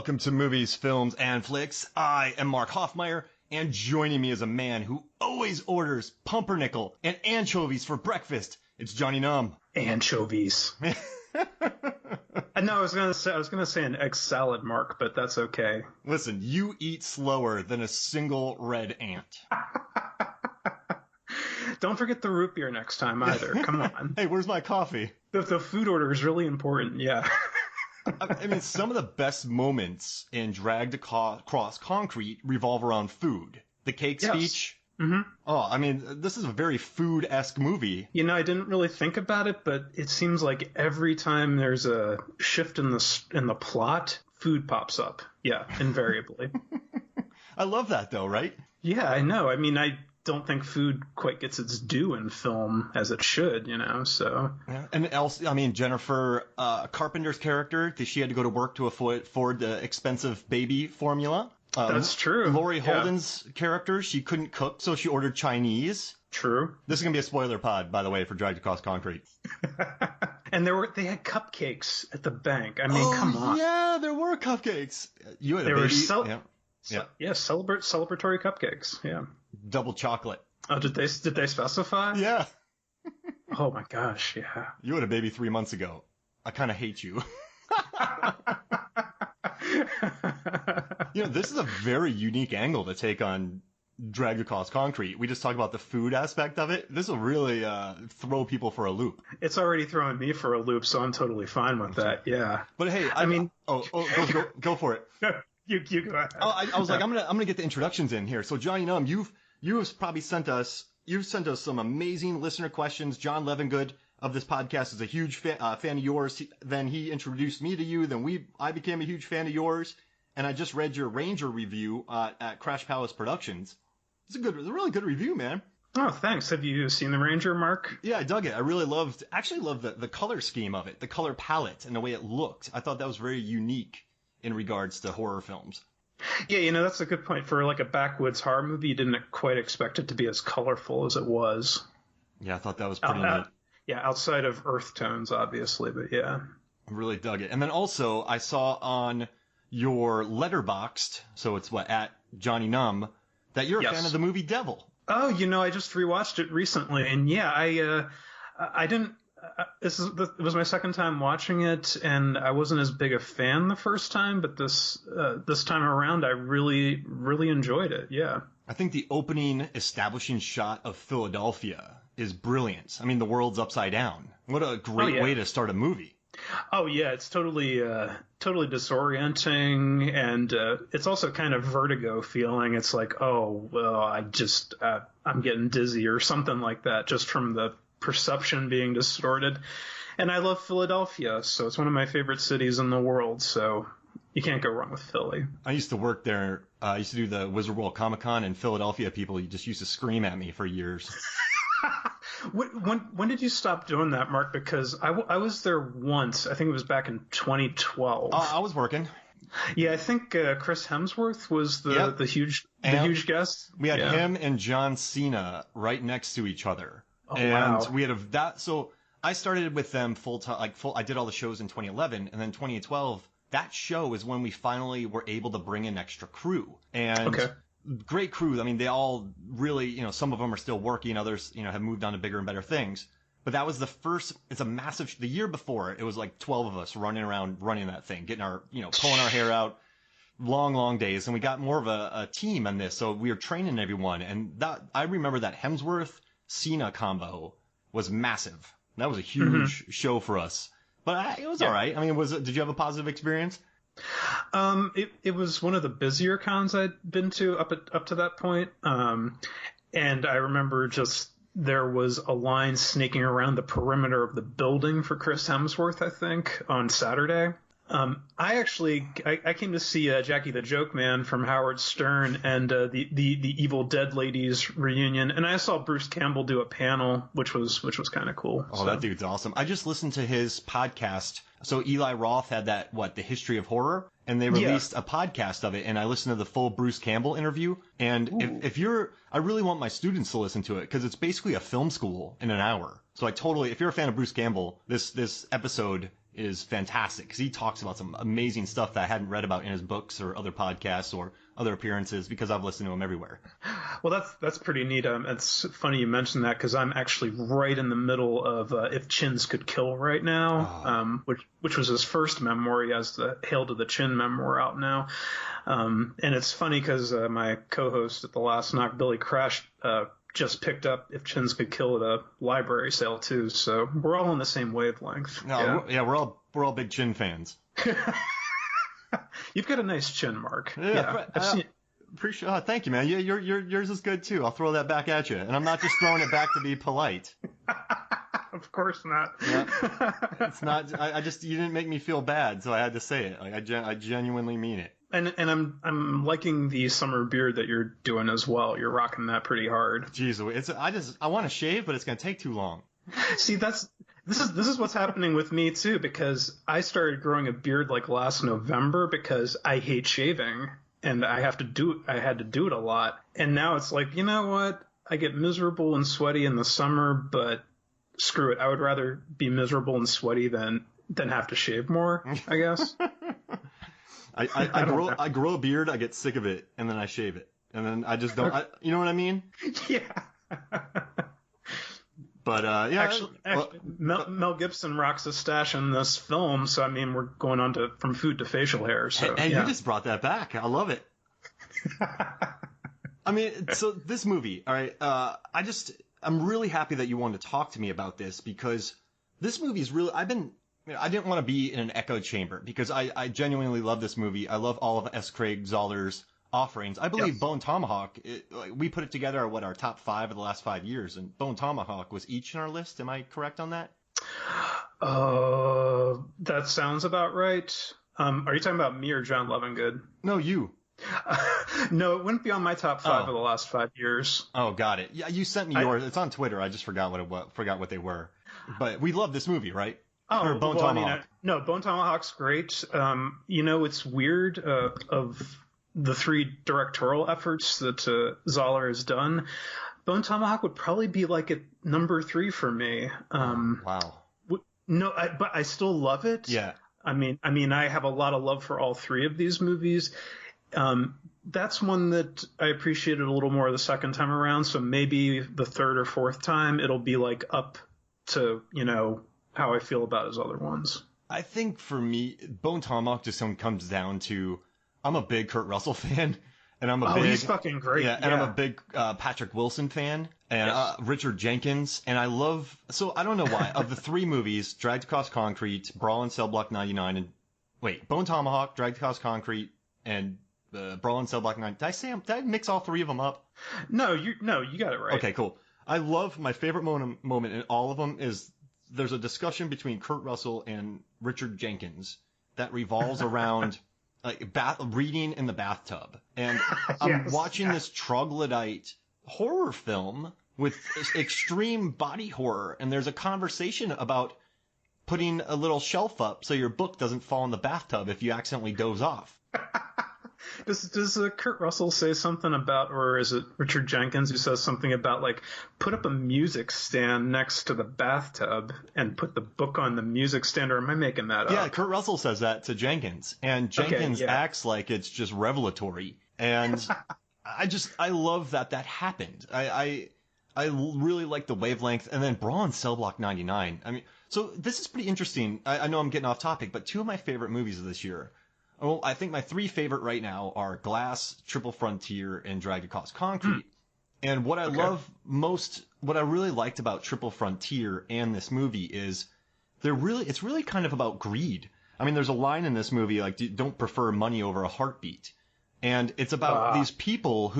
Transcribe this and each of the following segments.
Welcome to Movies, Films, and Flicks. I am Mark Hoffmeyer, and joining me is a man who always orders pumpernickel and anchovies for breakfast. It's Johnny Numb. Anchovies. No, I was gonna say an egg salad, Mark, but that's okay. Listen, you eat slower than a single red ant. Don't forget the root beer next time either. Come on. Hey, where's my coffee? The food order is really important. Yeah. I mean, some of the best moments in Dragged Across Concrete revolve around food. The cake speech. Mm-hmm. Oh, I mean, this is a very food-esque movie. You know, I didn't really think about it, but it seems like every time there's a shift in the plot, food pops up. Yeah, invariably. I love that, though, right? Yeah, I know. I mean, I don't think food quite gets its due in film as it should, you know, so. Yeah. And else, I mean, Jennifer Carpenter's character, she had to go to work to afford the expensive baby formula. That's true. Laurie Holden's character, she couldn't cook, so she ordered Chinese. True. This is going to be a spoiler pod, by the way, for Dragged Across Concrete. And they had cupcakes at the bank. I mean, come on. Yeah, there were cupcakes. You had a baby. Celebratory cupcakes. Yeah. Double chocolate. Oh, did they specify? Yeah. Oh my gosh, yeah. You had a baby 3 months ago. I kind of hate you. You know, this is a very unique angle to take on Dragged Across Concrete. We just talked about the food aspect of it. This will really throw people for a loop. It's already throwing me for a loop, so I'm totally fine with that. Yeah. But hey, go for it. You go ahead. I was like, I'm gonna get the introductions in here. So Johnny Numb, you've probably sent us some amazing listener questions. John Levengood of this podcast is a huge fan of yours. Then he introduced me to you. Then I became a huge fan of yours. And I just read your Ranger review at Crash Palace Productions. It's a really good review, man. Oh, thanks. Have you seen the Ranger, Mark? Yeah, I dug it. I really loved the color scheme of it, the color palette, and the way it looked. I thought that was very unique in regards to horror films. Yeah, you know, that's a good point. For like a backwoods horror movie, you didn't quite expect it to be as colorful as it was. Yeah, I thought that was pretty neat. Yeah, outside of earth tones, obviously, but yeah. I really dug it. And then also, I saw on your Letterboxd, so it's at Johnny Numb, that you're a fan of the movie Devil. Oh, you know, I just rewatched it recently, and yeah, I didn't. It was my second time watching it, and I wasn't as big a fan the first time, but this time around, I really, really enjoyed it. Yeah. I think the opening establishing shot of Philadelphia is brilliant. I mean, the world's upside down. What a great way to start a movie. Oh yeah, it's totally disorienting, and it's also kind of vertigo feeling. It's like, oh well, I'm getting dizzy or something like that, just from the perception being distorted. And I love Philadelphia, so it's one of my favorite cities in the world. So you can't go wrong with Philly. I used to work there. I used to do the Wizard World Comic Con, and Philadelphia people just used to scream at me for years. When did you stop doing that, Mark? Because I was there once. I think it was back in 2012. I was working. Yeah, I think Chris Hemsworth was the huge guest. We had him and John Cena right next to each other. Oh, and wow. We had so I started with them full time, I did all the shows in 2011, and then 2012. That show is when we finally were able to bring in extra crew. And great crew. I mean, they all really, you know, some of them are still working, others, you know, have moved on to bigger and better things. But that was the year before, it was like 12 of us running around, running that thing, getting pulling our hair out, long days. And we got more of a team on this. So we were training everyone. And I remember that Hemsworth Cena combo was massive. That was a huge show for us. But it was all right. I mean, did you have a positive experience? It was one of the busier cons I'd been to up to that point. And I remember there was a line snaking around the perimeter of the building for Chris Hemsworth, I think, on Saturday. I came to see Jackie the Joke Man from Howard Stern and the Evil Dead Ladies reunion, and I saw Bruce Campbell do a panel, which was kind of cool. Oh, that dude's awesome! I just listened to his podcast. So Eli Roth had the history of horror, and they released a podcast of it, and I listened to the full Bruce Campbell interview. And I really want my students to listen to it because it's basically a film school in an hour. So if you're a fan of Bruce Campbell, this episode is fantastic because he talks about some amazing stuff that I hadn't read about in his books or other podcasts or other appearances because I've listened to him everywhere. Well, that's pretty neat. It's funny you mentioned that because I'm actually right in the middle of If Chins Could Kill right now, which was his first memoir. He has the Hail to the Chin memoir out now. And it's funny because my co-host at the last knock, Billy Crash, just picked up If Chins Could Kill at a library sale too, so we're all on the same wavelength. No, yeah, we're all big Chin fans. You've got a nice chin, Mark. I've seen. Appreciate. Thank you, man. Yeah, yours is good too. I'll throw that back at you, and I'm not just throwing it back to be polite. Of course not. Yeah. It's not. I just you didn't make me feel bad, so I had to say it. Like I genuinely mean it. And I'm liking the summer beard that you're doing as well. You're rocking that pretty hard. Jeez, I want to shave, but it's gonna take too long. See, this is what's happening with me too, because I started growing a beard like last November because I hate shaving and I had to do it a lot. And now it's like, you know what? I get miserable and sweaty in the summer, but screw it. I would rather be miserable and sweaty than have to shave more, I guess. I grow a beard, I get sick of it, and then I shave it. And then I just don't, you know what I mean? Yeah. But, yeah. Actually, Mel Gibson rocks a stash in this film, so I mean, we're going on from food to facial hair. So, hey, you just brought that back. I love it. I mean, so this movie, all right, I'm really happy that you wanted to talk to me about this because this movie is really, I didn't want to be in an echo chamber because I genuinely love this movie. I love all of S. Craig Zahler's offerings. I believe Bone Tomahawk, we put it together our top 5 of the last 5 years, and Bone Tomahawk was each in our list. Am I correct on that? That sounds about right. Are you talking about me or John Lovingood? No, you. No, it wouldn't be on my top 5 of the last 5 years. Oh, got it. Yeah, you sent me yours. It's on Twitter. I just forgot what they were. But we love this movie, right? Oh, Bone Tomahawk. I mean, no, Bone Tomahawk's great. It's weird of the 3 directorial efforts that Zahler has done. Bone Tomahawk would probably be like at number 3 for me. Wow. No, but I still love it. Yeah. I mean, I have a lot of love for all 3 of these movies. That's one that I appreciated a little more the second time around. So maybe the third or fourth time it'll be like up to, how I feel about his other ones. I think for me, Bone Tomahawk just comes down to I'm a big Kurt Russell fan, and he's fucking great. Yeah, and I'm a big Patrick Wilson fan, and Richard Jenkins, and I don't know why. Of the 3 movies, Dragged Across Concrete, Brawl and Cell Block 99, Bone Tomahawk, Dragged Across Concrete, and Brawl and Cell Block 99. Did I mix all 3 of them up? No, you got it right. Okay, cool. I love my favorite moment in all of them is there's a discussion between Kurt Russell and Richard Jenkins that revolves around reading in the bathtub. And I'm watching this troglodyte horror film with extreme body horror. And there's a conversation about putting a little shelf up so your book doesn't fall in the bathtub if you accidentally doze off. Does Kurt Russell say something about, or is it Richard Jenkins who says something about put up a music stand next to the bathtub and put the book on the music stand, or am I making that up? Yeah, Kurt Russell says that to Jenkins, and Jenkins acts like it's just revelatory, and I love that happened. I really like the wavelength, and then Brawl and Cell Block 99. I mean, so this is pretty interesting. I know I'm getting off topic, but 2 of my favorite movies of this year. Well, I think my 3 favorite right now are Glass, Triple Frontier, and Dragged Across Concrete. And what I love most, what I really liked about Triple Frontier and this movie is it's really kind of about greed. I mean, there's a line in this movie don't prefer money over a heartbeat. And it's about these people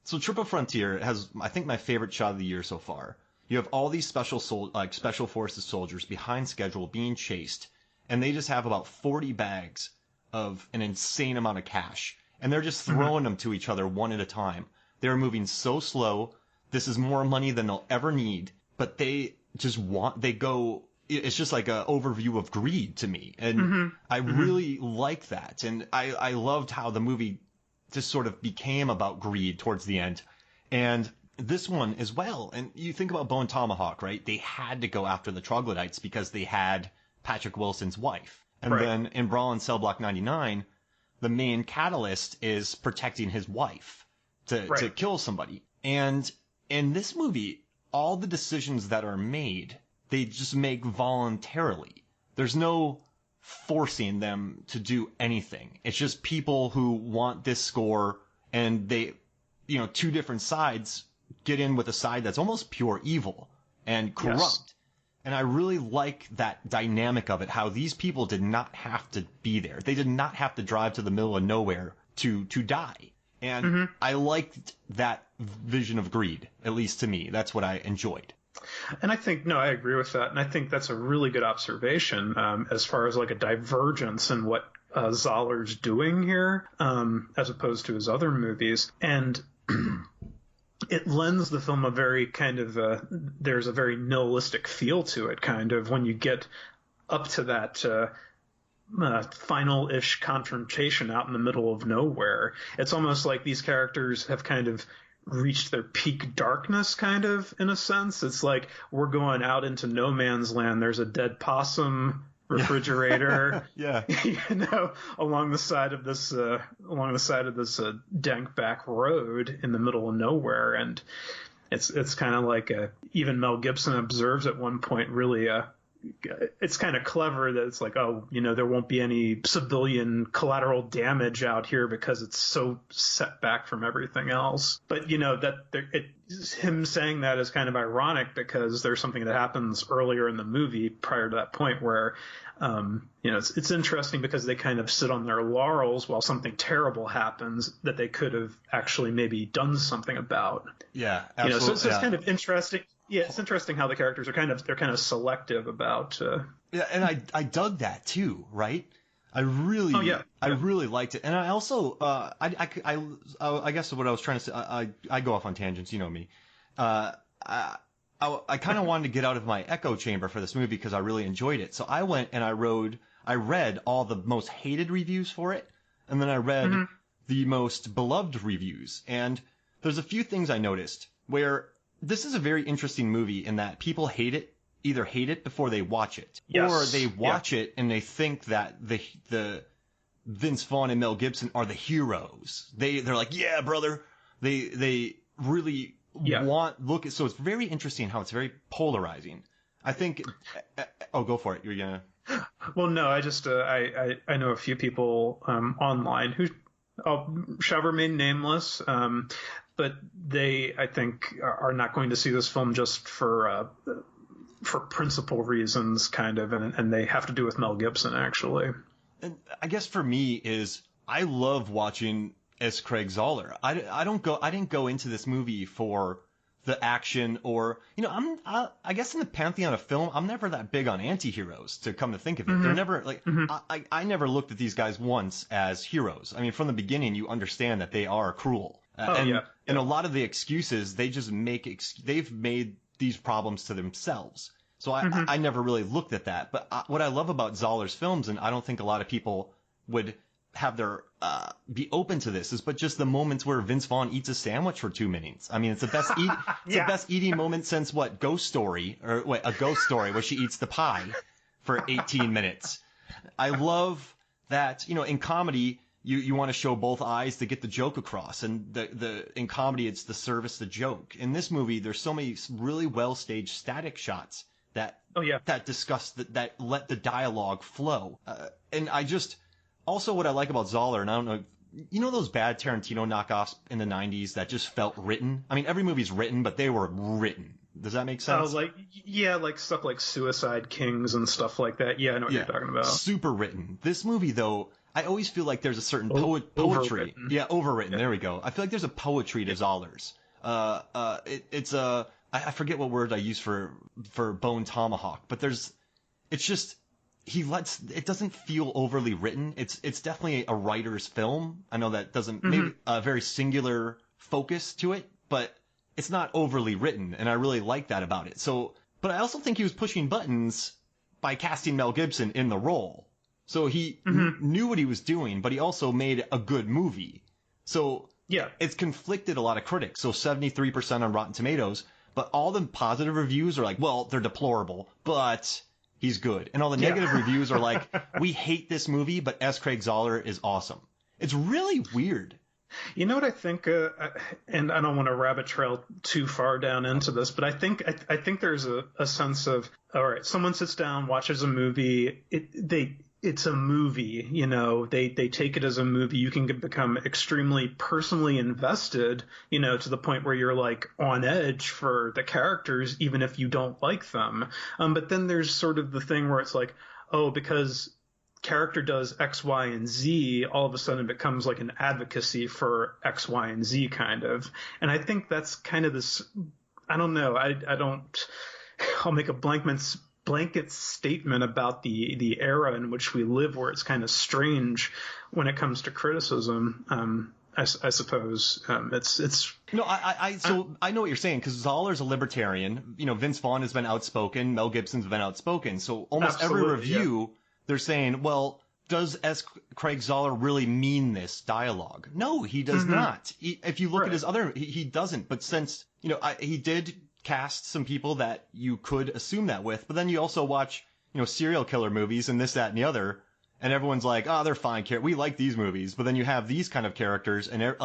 so Triple Frontier has, I think, my favorite shot of the year so far. You have all these special forces soldiers behind schedule being chased, and they just have about 40 bags of an insane amount of cash, and they're just throwing them to each other one at a time. They're moving so slow. This is more money than they'll ever need, but it's just like an overview of greed to me. And I really like that. And I loved how the movie just sort of became about greed towards the end. And this one as well. And you think about Bone Tomahawk, right? They had to go after the troglodytes because they had Patrick Wilson's wife. And Right. then in Brawl in Cell Block 99, the main catalyst is protecting his wife to kill somebody. And in this movie, all the decisions that are made, they just make voluntarily. There's no forcing them to do anything. It's just people who want this score, and they, two different sides get in with a side that's almost pure evil and corrupt. Yes. And I really like that dynamic of it, how these people did not have to be there. They did not have to drive to the middle of nowhere to die. And I liked that vision of greed, at least to me. That's what I enjoyed. And I think, no, I agree with that. And I think that's a really good observation as far as like a divergence in what Zahler's doing here, as opposed to his other movies. And it lends the film a very kind of, there's a very nihilistic feel to it, kind of, when you get up to that final-ish confrontation out in the middle of nowhere. It's almost like these characters have kind of reached their peak darkness, kind of, in a sense. It's like we're going out into no man's land. There's a dead possum refrigerator, along the side of this dank back road in the middle of nowhere. And it's kind of like even Mel Gibson observes at one point, really, it's kind of clever that it's like, there won't be any civilian collateral damage out here because it's so set back from everything else. But, him saying that is kind of ironic because there's something that happens earlier in the movie prior to that point where, it's interesting because they kind of sit on their laurels while something terrible happens that they could have actually maybe done something about. Yeah, absolutely. So it's kind of interesting. Yeah, it's interesting how the characters are kind of selective about. Yeah, and I dug that too, right? I really liked it, and I also I guess what I was trying to say, I go off on tangents, you know me. I kind of wanted to get out of my echo chamber for this movie because I really enjoyed it. So I went and I read all the most hated reviews for it, and then I read the most beloved reviews. And there's a few things I noticed where this is a very interesting movie in that people either hate it before they watch it, or they watch it and they think that the Vince Vaughn and Mel Gibson are the heroes. They're like, yeah, brother. They really so it's very interesting how it's very polarizing. I think. Go for it. You're gonna. Well, no, I just I know a few people online who shall remain nameless. But they, I think, are not going to see this film just for principal reasons, kind of, and they have to do with Mel Gibson, actually. And I guess for me I love watching S. Craig Zahler. I didn't go into this movie for the action or, I guess in the pantheon of film, I'm never that big on anti-heroes, to come to think of it. They're never like, I never looked at these guys once as heroes. I mean, from the beginning, you understand that they are cruel. And a lot of the excuses, they just they've made these problems to themselves. So I never really looked at that. But what I love about Zahler's films, and I don't think a lot of people would have their be open to this, is but just the moments where Vince Vaughn eats a sandwich for 2 minutes. I mean, it's the best the best eating moment since a Ghost Story where she eats the pie for 18 minutes. I love that, in comedy, you want to show both eyes to get the joke across, and in comedy it's the service the joke. In this movie, there's so many really well staged static shots that discuss that let the dialogue flow. And I just also what I like about Zahler, and I don't know, those bad Tarantino knockoffs in the 90s that just felt written. I mean, every movie's written, but they were written. Does that make sense? Like stuff like Suicide Kings and stuff like that. Yeah, I know what you're talking about. Super written. This movie, though, I always feel like there's a certain poetry. Overwritten. Yeah, overwritten. Yeah. There we go. I feel like there's a poetry to Zahler's. It's I forget what word I use for Bone Tomahawk, but it's just it doesn't feel overly written. It's definitely a writer's film. I know that doesn't maybe a very singular focus to it, but it's not overly written, and I really like that about it. So, but I also think he was pushing buttons by casting Mel Gibson in the role. So he knew what he was doing, but he also made a good movie. So it's conflicted a lot of critics. So 73% on Rotten Tomatoes, but all the positive reviews are like, well, they're deplorable, but he's good. And all the negative reviews are like, we hate this movie, but S. Craig Zahler is awesome. It's really weird. You know what I think, and I don't want to rabbit trail too far down into this, but I think there's a sense of, all right, someone sits down, watches a movie, it's a movie, you know, they take it as a movie. You can become extremely personally invested, you know, to the point where you're like on edge for the characters, even if you don't like them. But then there's sort of the thing where it's like, oh, because character does X, Y, and Z, all of a sudden it becomes like an advocacy for X, Y, and Z kind of. And I think that's kind of this, I don't know, I'll make a blanket statement about the era in which we live, where it's kind of strange when it comes to criticism. I suppose it's no. I know what you're saying, because Zahler's a libertarian. You know, Vince Vaughn has been outspoken. Mel Gibson's been outspoken. So almost every review, they're saying, well, does S. Craig Zahler really mean this dialogue? No, he does not. If you look at his other, he doesn't. But since, you know, he did cast some people that you could assume that with, but then you also watch, you know, serial killer movies and this, that, and the other, and everyone's like, oh, they're fine. We like these movies. But then you have these kind of characters, and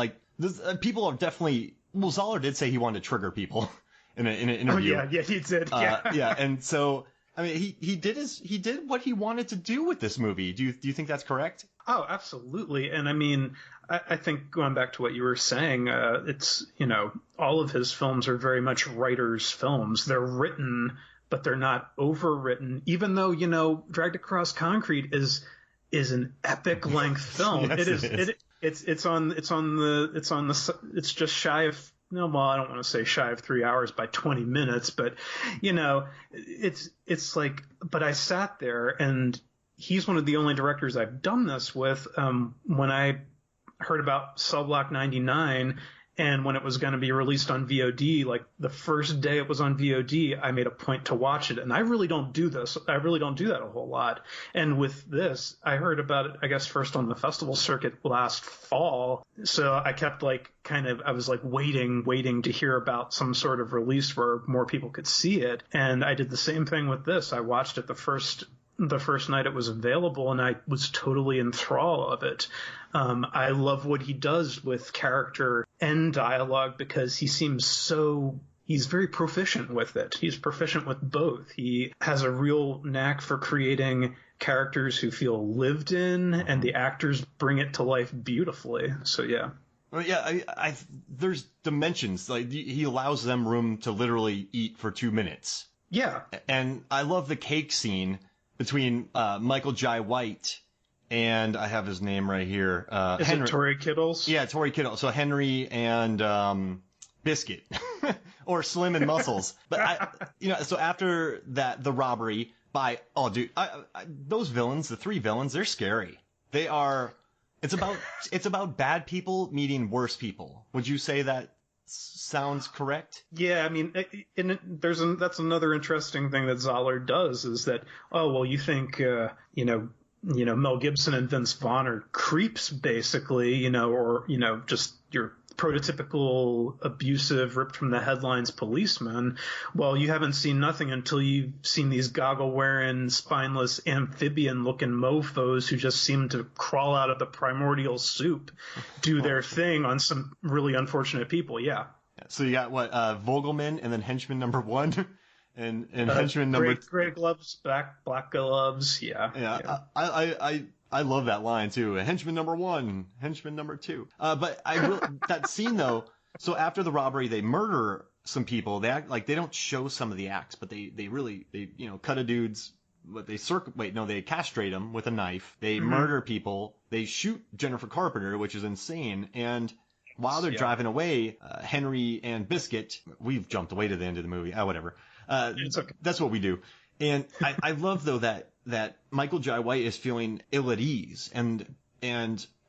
people are definitely. Well, Zahler did say he wanted to trigger people in an interview. Oh, yeah, he did. Yeah, and so I mean, he did what he wanted to do with this movie. Do you think that's correct? Oh, absolutely. And I mean, I think going back to what you were saying, it's, you know, all of his films are very much writers' films. They're written, but they're not overwritten. Even though, you know, Dragged Across Concrete is an epic length film. Yes, It's just shy of. No, well, I don't want to say shy of 3 hours by 20 minutes, but, you know, it's like, but I sat there, and he's one of the only directors I've done this with. When I heard about Cell Block 99, and when it was going to be released on VOD, like the first day it was on VOD, I made a point to watch it. And I really don't do this. I really don't do that a whole lot. And with this, I heard about it, I guess, first on the festival circuit last fall. So I kept I was waiting to hear about some sort of release where more people could see it. And I did the same thing with this. I watched it the first night it was available, and I was totally enthralled of it. I love what he does with character and dialogue, because he's very proficient with it. He's proficient with both. He has a real knack for creating characters who feel lived in, and the actors bring it to life beautifully. So yeah. Well, yeah, there's dimensions. Like, he allows them room to literally eat for 2 minutes. Yeah. And I love the cake scene between Michael Jai White and I have his name right here. Is Henry. It Tory Kittles? Yeah, Tory Kittles. So Henry and Biscuit, or Slim and Muscles. But so after that, the robbery by those villains, the three villains, they're scary. They are. It's about bad people meeting worse people. Would you say that sounds correct? Yeah, I mean, that's another interesting thing that Zahler does, is that, you think, Mel Gibson and Vince Vaughn are creeps, basically, or just your prototypical abusive, ripped from the headlines policeman. Well, you haven't seen nothing until you've seen these goggle-wearing, spineless, amphibian-looking mofos who just seem to crawl out of the primordial soup, do their thing on some really unfortunate people. Yeah. So you got Vogelman, and then henchman number 1, and henchman number gray gloves, black gloves. Yeah. I love that line too. Henchman number 1, henchman number 2. But that scene though. So after the robbery, they murder some people. They act like they don't show some of the acts, but they cut a dude's. But they castrate him with a knife. They murder people. They shoot Jennifer Carpenter, which is insane. And while they're driving away, Henry and Biscuit. We've jumped away to the end of the movie. Whatever. It's okay. That's what we do. And I love though that Michael Jai White is feeling ill at ease, and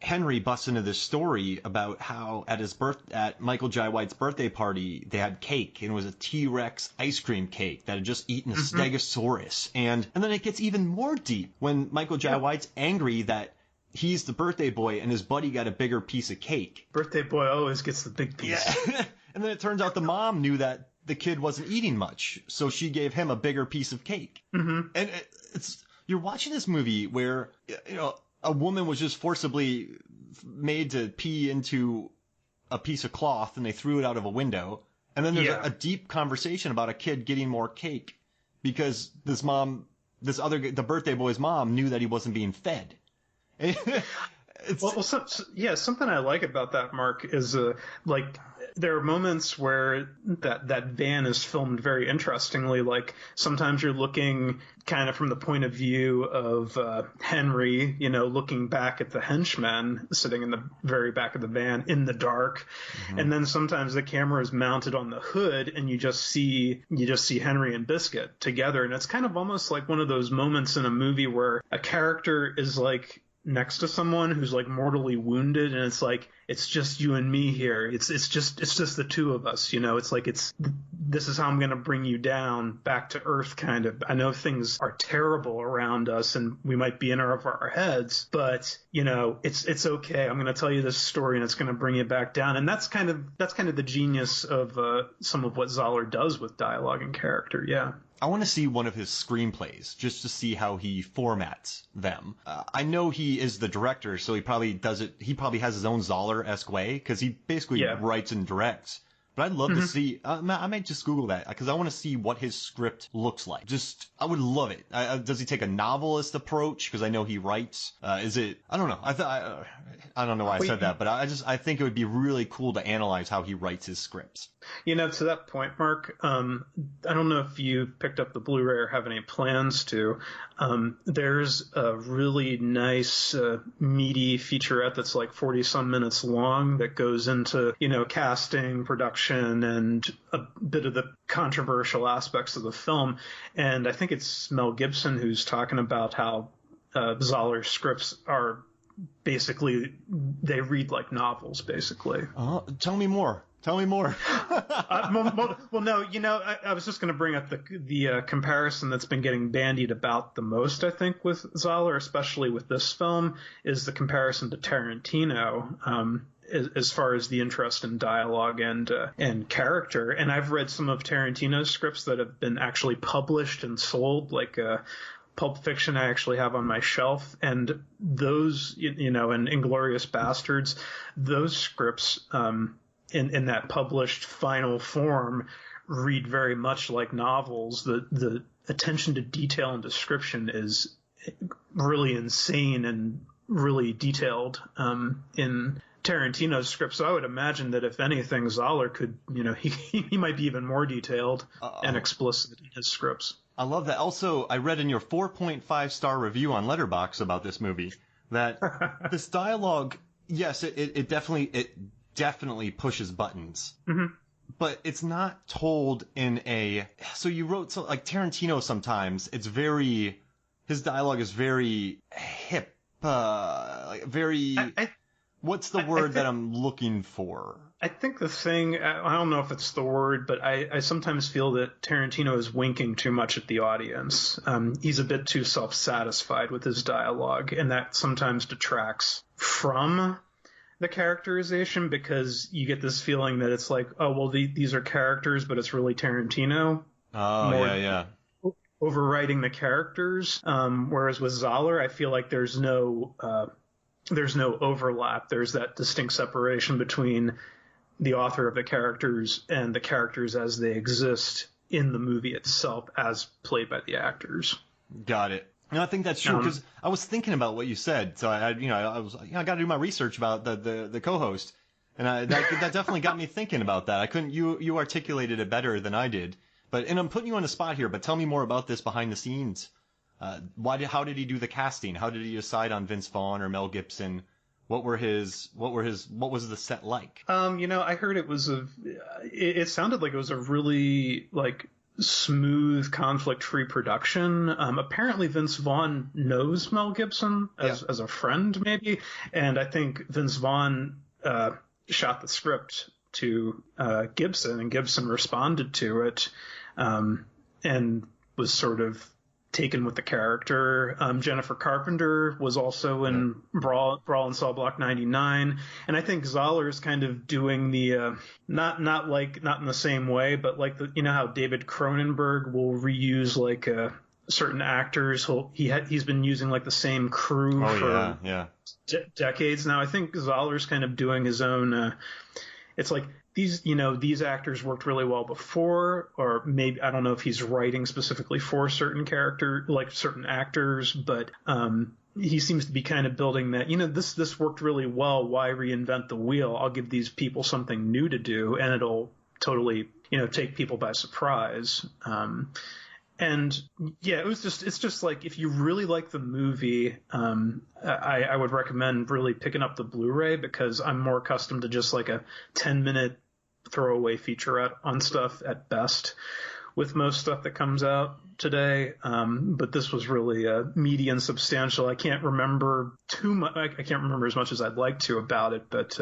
Henry busts into this story about how at Michael Jai White's birthday party they had cake, and it was a T-Rex ice cream cake that had just eaten a Stegosaurus, and then it gets even more deep when Michael Jai White's angry that he's the birthday boy and his buddy got a bigger piece of cake. Birthday boy always gets the big piece. Yeah. And then it turns out the mom knew that the kid wasn't eating much, so she gave him a bigger piece of cake. Mm-hmm. And you're watching this movie where, you know, a woman was just forcibly made to pee into a piece of cloth and they threw it out of a window. And then there's a deep conversation about a kid getting more cake because the birthday boy's mom knew that he wasn't being fed. Something I like about that, Mark, is like there are moments where that van is filmed very interestingly. Like sometimes you're looking kind of from the point of view of Henry, you know, looking back at the henchmen sitting in the very back of the van in the dark. Mm-hmm. And then sometimes the camera is mounted on the hood and you just see Henry and Biscuit together. And it's kind of almost like one of those moments in a movie where a character is like next to someone who's like mortally wounded, and it's like it's just you and me here. It's just the two of us, you know. It's like this is how I'm gonna bring you down back to earth, kind of. I know things are terrible around us, and we might be in over our heads, but you know, it's okay. I'm gonna tell you this story, and it's gonna bring you back down. And that's kind of the genius of some of what Zahler does with dialogue and character. Yeah. I want to see one of his screenplays just to see how he formats them. I know he is the director, so he probably does it. He probably has his own Zahler-esque way because he basically writes and directs. But I'd love to see. I might just Google that because I want to see what his script looks like. I would love it. Does he take a novelist approach? Because I know he writes. Is it? I don't know. I don't know why I said that, but I think it would be really cool to analyze how he writes his scripts. You know, to that point, Mark, I don't know if you picked up the Blu-ray or have any plans to. There's a really nice, meaty featurette that's like 40-some minutes long that goes into, you know, casting, production, and a bit of the controversial aspects of the film. And I think it's Mel Gibson who's talking about how Zahler's scripts are basically, they read like novels, basically. Tell me more. Well, no, you know, I was just going to bring up the comparison that's been getting bandied about the most, I think, with Zahler, especially with this film, is the comparison to Tarantino, as far as the interest in dialogue and character. And I've read some of Tarantino's scripts that have been actually published and sold, like Pulp Fiction I actually have on my shelf, and those, you know, and Inglourious Bastards, those scripts, in that published final form, read very much like novels. The attention to detail and description is really insane and really detailed in Tarantino's script. So I would imagine that if anything, Zahler could, you know, he might be even more detailed and explicit in his scripts. I love that. Also, I read in your 4.5-star review on Letterboxd about this movie that this dialogue, yes, it definitely pushes buttons. Mm-hmm. But it's not told in so you wrote, like Tarantino sometimes, his dialogue is very hip, very, what's the word that I'm looking for? I think the thing, I don't know if it's the word, but I sometimes feel that Tarantino is winking too much at the audience. He's a bit too self-satisfied with his dialogue, and that sometimes detracts from the characterization, because you get this feeling that it's like, oh, well, these are characters, but it's really Tarantino. Oh, yeah. Overwriting the characters. Whereas with Zahler, I feel like there's no overlap. There's that distinct separation between the author of the characters and the characters as they exist in the movie itself, as played by the actors. Got it. No, I think that's true, because I was thinking about what you said. So I got to do my research about the co-host, and that definitely got me thinking about that. I couldn't. You articulated it better than I did. And I'm putting you on the spot here. But tell me more about this behind the scenes. How did he do the casting? How did he decide on Vince Vaughn or Mel Gibson? What was the set like? I heard it sounded like it was a really like smooth, conflict-free production. Apparently Vince Vaughn knows Mel Gibson as a friend, maybe, and I think Vince Vaughn shot the script to Gibson, and Gibson responded to it and was sort of taken with the character. Jennifer Carpenter was also in Brawl and Cell Block 99, and I think Zahler's kind of doing the not in the same way, but like how David Cronenberg will reuse like certain actors. He's been using like the same crew for decades now. I think Zahler's kind of doing his own. It's like these actors worked really well before, or maybe I don't know if he's writing specifically for certain actors, but he seems to be kind of building that, this worked really well. Why reinvent the wheel? I'll give these people something new to do, and it'll totally, take people by surprise. And yeah, it's just like, if you really like the movie, I would recommend really picking up the Blu-ray, because I'm more accustomed to just like a 10-minute throwaway featurette on stuff at best with most stuff that comes out today. But this was really meaty and substantial. I can't remember too much. I can't remember as much as I'd like to about it, but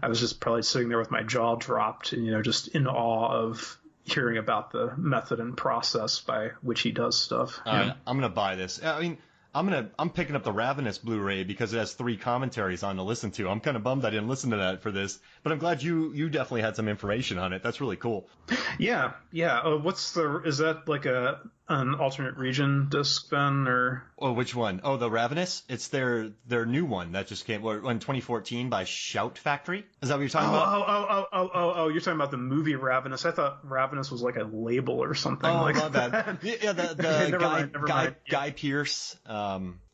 I was just probably sitting there with my jaw dropped, just in awe of hearing about the method and process by which he does stuff. I'm gonna buy this. I mean, I'm picking up the Ravenous Blu-ray because it has 3 commentaries on to listen to. I'm kind of bummed I didn't listen to that for this, but I'm glad you definitely had some information on it. That's really cool. Yeah. Is that like an alternate region disc then, or? Oh, which one? Oh, the Ravenous? It's their new one that just came in 2014 by Shout Factory. Is that what you're talking about? Oh, you're talking about the movie Ravenous. I thought Ravenous was like a label or something. Oh, like my bad. Yeah, the never mind. Guy Pearce.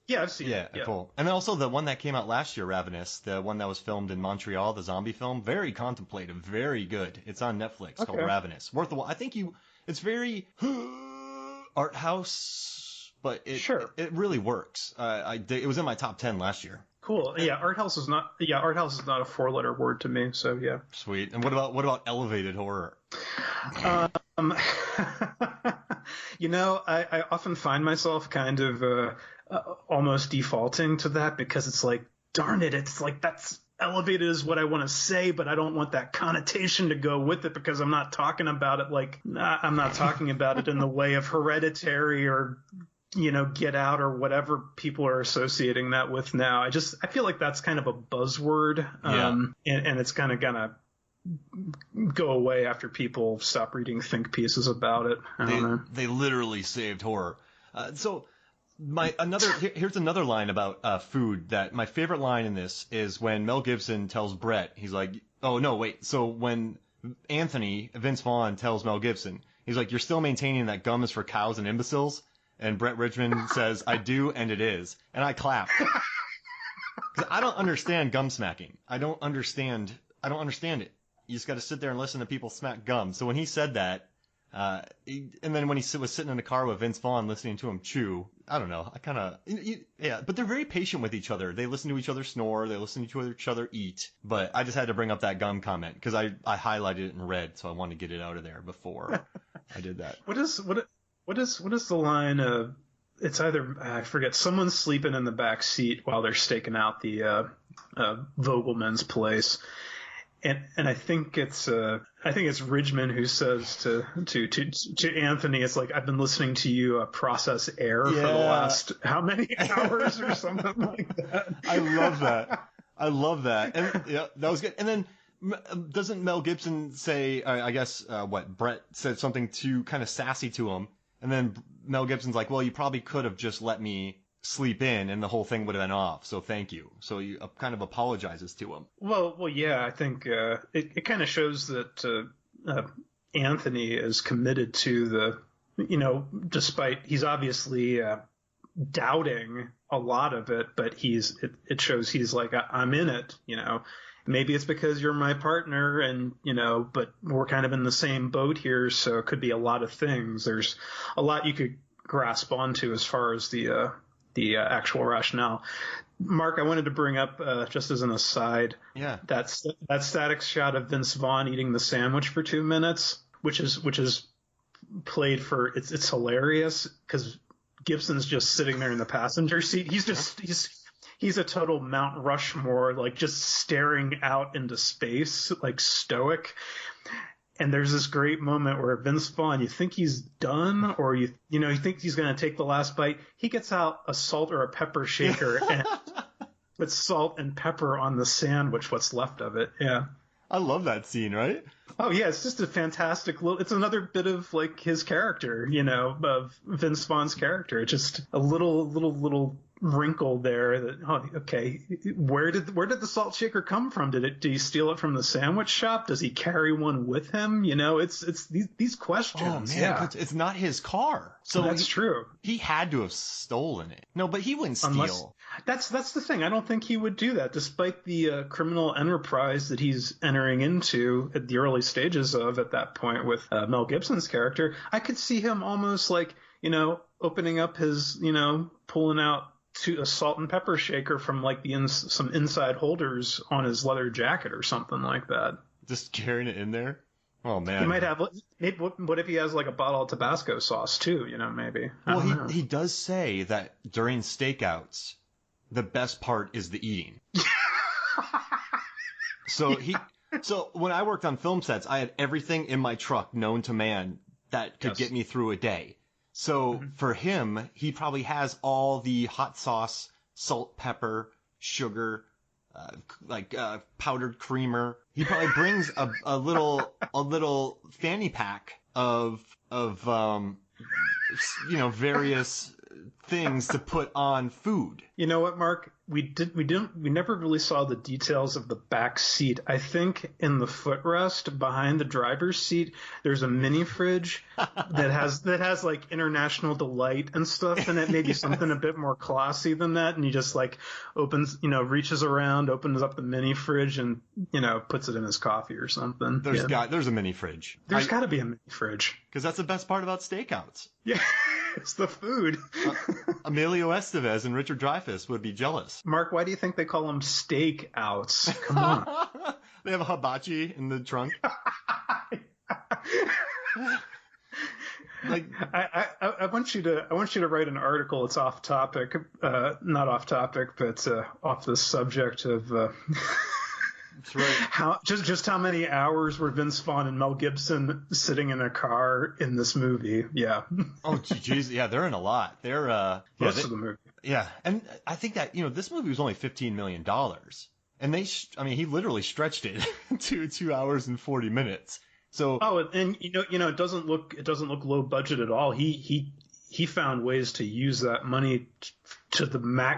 Yeah, I've seen it. Yeah, cool. And then also the one that came out last year, Ravenous, the one that was filmed in Montreal, the zombie film, very contemplative, very good. It's on Netflix, called Ravenous. Worth the watch. I think it's very art house, but it really works. It was in my top 10 last year. Cool. Yeah, art house is not a 4-letter word to me. So yeah. Sweet. And what about elevated horror? I often find myself kind of almost defaulting to that, because it's like, darn it, it's like that's elevated is what I want to say, but I don't want that connotation to go with it, because I'm not talking about it in the way of Hereditary or Get Out or whatever people are associating that with now. I feel like that's kind of a buzzword, and it's kind of gonna go away after people stop reading think pieces about it. I don't know. They literally saved horror. Here's another line about food. That my favorite line in this is when Mel Gibson tells Brett, he's like, oh no, wait. So when Vince Vaughn tells Mel Gibson, he's like, you're still maintaining that gum is for cows and imbeciles? And Brett Richmond says, I do, and it is. And I clap. 'Cause I don't understand gum smacking. I don't understand it. You just got to sit there and listen to people smack gum. So when he said that, and then when he was sitting in the car with Vince Vaughn listening to him chew, I don't know. But they're very patient with each other. They listen to each other snore. They listen to each other eat. But I just had to bring up that gum comment because I highlighted it in red, so I wanted to get it out of there before I did that. What is the line of? It's either I forget. Someone's sleeping in the back seat while they're staking out the Vogelman's place. And I think it's Ridgman who says to Anthony, it's like, I've been listening to you process air for the last how many hours or something like that. I love that. And yeah, that was good. And then doesn't Mel Gibson say, I guess Brett said something too kind of sassy to him, and then Mel Gibson's like, well, you probably could have just let me sleep in and the whole thing would have been off, so thank you. So he kind of apologizes to him. Well, yeah, I think it kind of shows that Anthony is committed to despite he's obviously doubting a lot of it, but it shows he's like, I'm in it, Maybe it's because you're my partner and, but we're kind of in the same boat here, so it could be a lot of things. There's a lot you could grasp onto as far as the actual rationale. Mark, I wanted to bring up, just as an aside, that static shot of Vince Vaughn eating the sandwich for 2 minutes, which is played for, it's hilarious because Gibson's just sitting there in the passenger seat. He's a total Mount Rushmore, like just staring out into space, like stoic. And there's this great moment where Vince Vaughn, you think he's done, or you think he's going to take the last bite. He gets out a salt or a pepper shaker and puts salt and pepper on the sandwich, what's left of it. Yeah. I love that scene, right? Oh yeah, it's just a fantastic it's another bit of like his character, of Vince Vaughn's character. It's just a little wrinkle there that, okay, where did the salt shaker come from? Did he steal it from the sandwich shop? Does he carry one with him? It's these questions. Oh man, yeah. It's not his car. So that's true. He had to have stolen it. No, but he wouldn't steal. That's the thing. I don't think he would do that, despite the criminal enterprise that he's entering into at the early stages of at that point with Mel Gibson's character. I could see him almost like, opening up his, pulling out a salt and pepper shaker from like some inside holders on his leather jacket or something like that. Just carrying it in there. Oh man. He might have. What if he has like a bottle of Tabasco sauce too? Maybe. Well, he does say that during stakeouts, the best part is the eating. So when I worked on film sets, I had everything in my truck known to man that could get me through a day. So for him, he probably has all the hot sauce, salt, pepper, sugar, powdered creamer. He probably brings a little fanny pack of various things to put on food. You know what, Mark? We never really saw the details of the back seat. I think in the footrest behind the driver's seat, there's a mini fridge that has like International Delight and stuff in it. Maybe something a bit more classy than that. And he just like reaches around, opens up the mini fridge and, puts it in his coffee or something. There's a mini fridge. There's got to be a mini fridge. Because that's the best part about stakeouts. Yeah. It's the food. Emilio Estevez and Richard Dreyfuss would be jealous. Mark, why do you think they call them steak outs? Come on. They have a hibachi in the trunk. I want you to write an article. It's off topic, not off topic, but off the subject of. That's right. Just how many hours were Vince Vaughn and Mel Gibson sitting in a car in this movie? Yeah. Oh, geez. Yeah, they're in a lot. They're most of the movie. Yeah, and I think that this movie was only $15 million, and he literally stretched it to 2 hours and 40 minutes. So and it doesn't look low budget at all. He found ways to use that money to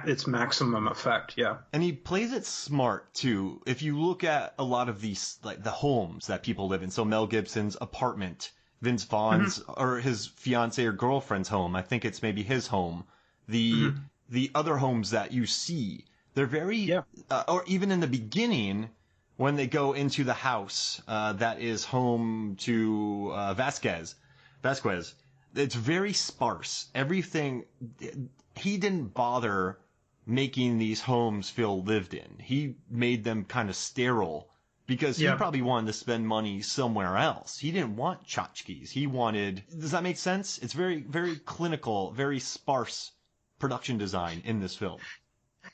its maximum effect. Yeah. And he plays it smart too. If you look at a lot of these, like the homes that people live in, so Mel Gibson's apartment, Vince Vaughn's or his fiance or girlfriend's home, I think it's maybe his home. The other homes that you see, they're very, or even in the beginning when they go into the house, that is home to, Vasquez. It's very sparse. Everything, he didn't bother making these homes feel lived in. He made them kind of sterile because he probably wanted to spend money somewhere else. He didn't want tchotchkes. He wanted, does that make sense? It's very, very clinical, very sparse production design in this film.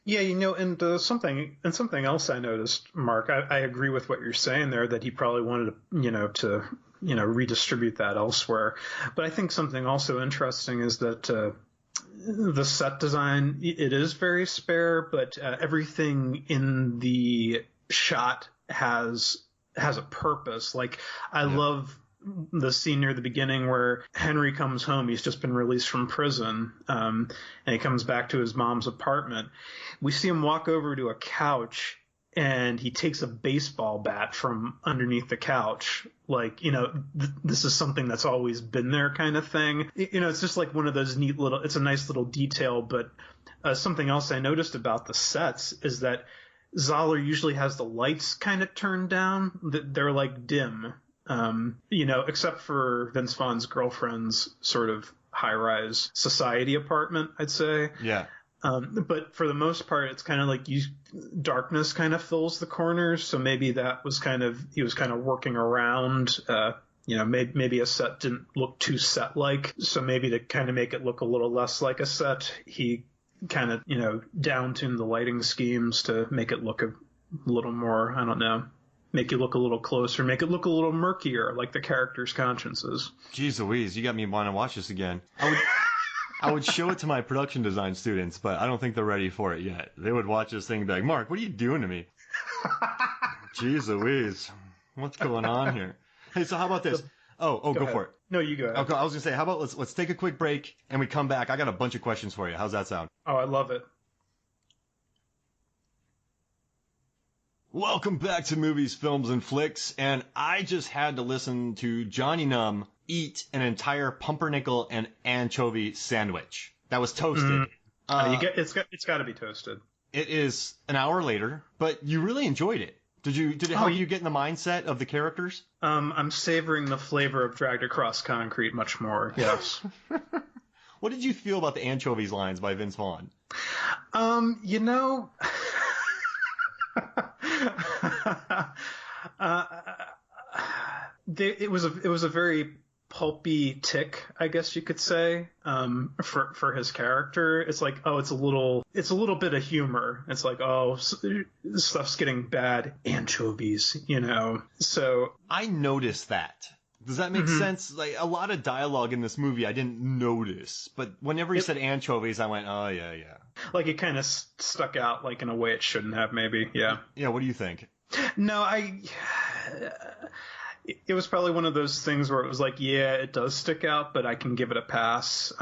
Yeah, and something else I noticed, Mark, I agree with what you're saying there, that he probably wanted to, redistribute that elsewhere. But I think something also interesting is that the set design, it is very spare, but everything in the shot has a purpose. Like, I love the scene near the beginning where Henry comes home. He's just been released from prison, and he comes back to his mom's apartment. We see him walk over to a couch, and he takes a baseball bat from underneath the couch. Like, this is something that's always been there kind of thing. It's just like one of those it's a nice little detail. But something else I noticed about the sets is that Zahler usually has the lights kind of turned down. They're like dim, except for Vince Vaughn's girlfriend's sort of high-rise society apartment, I'd say. Yeah. But for the most part, it's kind of like darkness kind of fills the corners. So maybe he was kind of working around, maybe a set didn't look too set-like. So maybe to kind of make it look a little less like a set, he kind of, down-tuned the lighting schemes to make it look a little more, I don't know, make you look a little closer, make it look a little murkier, like the characters' consciences. Jeez Louise, you got me wanting to watch this again. I would show it to my production design students, but I don't think they're ready for it yet. They would watch this thing and be like, Mark, what are you doing to me? Jeez Louise, what's going on here? Hey, so how about this? Go for it. No, you go ahead. Okay, I was gonna say, how about let's take a quick break and we come back. I got a bunch of questions for you. How's that sound? Oh, I love it. Welcome back to Movies, Films, and Flicks, and I just had to listen to Johnny Numb eat an entire pumpernickel and anchovy sandwich that was toasted. It's got to be toasted. It is an hour later, but you really enjoyed it. Did it help you get in the mindset of the characters? I'm savoring the flavor of Dragged Across Concrete much more, yes. What did you feel about the anchovies lines by Vince Vaughn? It was a very pulpy tick, I guess you could say, for his character. It's like, it's a little bit of humor. It's like, stuff's getting bad, anchovies, So I noticed that. Does that make sense? Like, a lot of dialogue in this movie I didn't notice, but whenever he said anchovies, I went, oh yeah. Like it kind of stuck out, like in a way it shouldn't have, maybe. Yeah. Yeah. What do you think? No, it was probably one of those things where it was like, yeah, it does stick out, but I can give it a pass. It's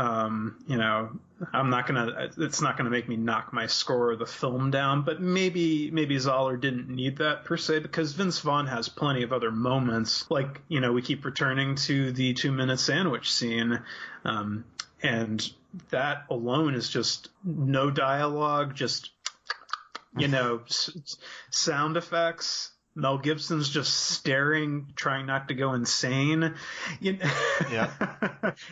not gonna make me knock my score of the film down, but maybe Zahler didn't need that per se, because Vince Vaughn has plenty of other moments. Like, we keep returning to the 2-minute sandwich scene, and that alone is just no dialogue, just, sound effects. Mel Gibson's just staring, trying not to go insane,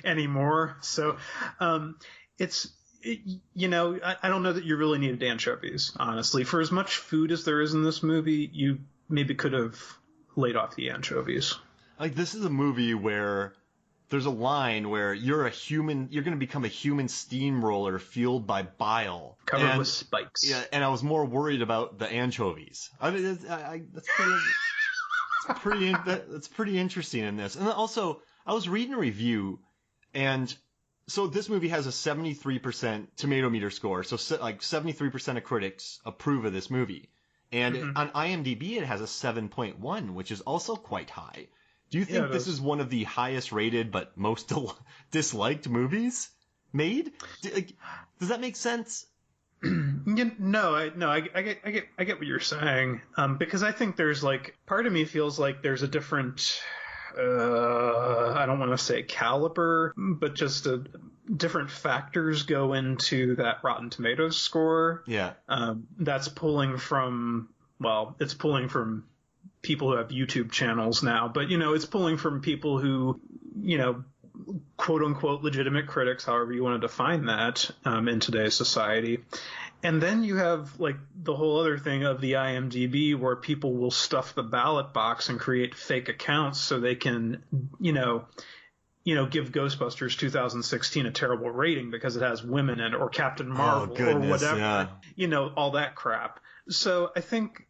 anymore. So, I don't know that you really needed anchovies, honestly. For as much food as there is in this movie, you maybe could have laid off the anchovies. Like, this is a movie where there's a line where you're going to become a human steamroller fueled by bile. Covered with spikes. Yeah, and I was more worried about the anchovies. I mean, that's pretty interesting in this. And also, I was reading a review, and so this movie has a 73% tomato meter score. So like 73% of critics approve of this movie. And on IMDb, it has a 7.1, which is also quite high. Do you think this is one of the highest rated but most disliked movies made? Does that make sense? I get what you're saying. Because I think there's part of me feels like there's a different, I don't want to say caliber, but just different factors go into that Rotten Tomatoes score. Yeah. That's pulling from people who have YouTube channels now, but it's pulling from people who, quote unquote legitimate critics, however you want to define that, in today's society. And then you have the whole other thing of the IMDb where people will stuff the ballot box and create fake accounts so they can, give Ghostbusters 2016 a terrible rating because it has women in it, or Captain Marvel, or whatever, all that crap. So I think,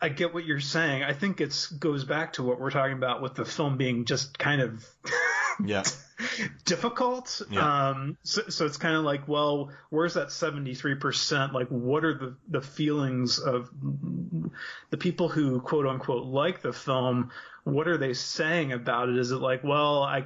I get what you're saying. I think it goes back to what we're talking about with the film being just kind of difficult. Yeah. So it's kind of like, well, where's that 73%? Like, what are the feelings of the people who quote unquote like the film? What are they saying about it? Is it like, well, I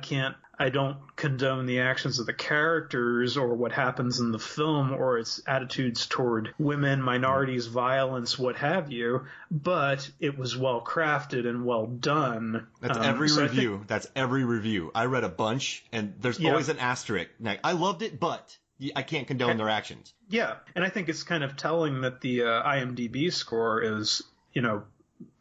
don't condone the actions of the characters or what happens in the film or its attitudes toward women, minorities, violence, what have you, but it was well crafted and well done. That's every review. That's every review. I read a bunch, and there's always an asterisk. Like, I loved it, but I can't condone their actions. Yeah, and I think it's kind of telling that the IMDb score is,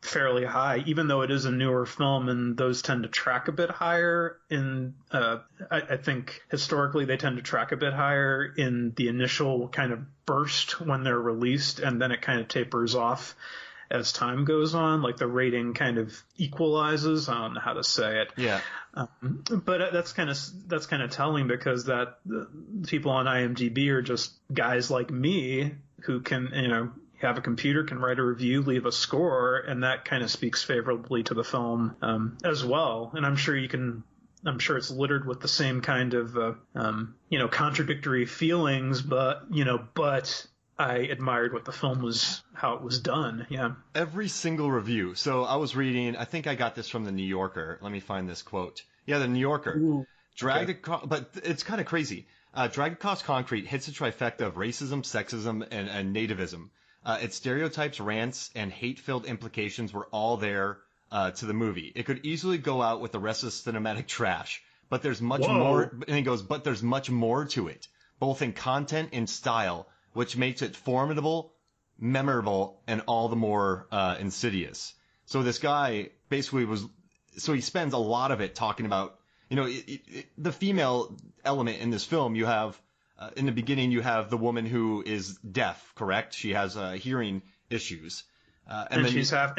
fairly high, even though it is a newer film, and those tend to track a bit higher in, I think historically they tend to track a bit higher in the initial kind of burst when they're released, and then it kind of tapers off as time goes on, like the rating kind of equalizes. I don't know how to say it. Yeah. But that's kind of telling, because that the people on IMDb are just guys like me who can, have a computer, can write a review, leave a score, and that kind of speaks favorably to the film as well. And I'm sure it's littered with the same kind of contradictory feelings, but I admired what the film was, how it was done. Yeah. Every single review. So I was reading, I think I got this from the New Yorker. Let me find this quote. Yeah, the New Yorker. Ooh, but it's kind of crazy. Dragged Across Concrete hits a trifecta of racism, sexism, and nativism. Its stereotypes, rants, and hate-filled implications were all there to the movie. It could easily go out with the rest of the cinematic trash, but there's much more. And he goes, but there's much more to it, both in content and style, which makes it formidable, memorable, and all the more insidious. So this guy basically he spends a lot of it talking about, the female element in this film. You have, in the beginning, you have the woman who is deaf, correct? She has hearing issues. And she's half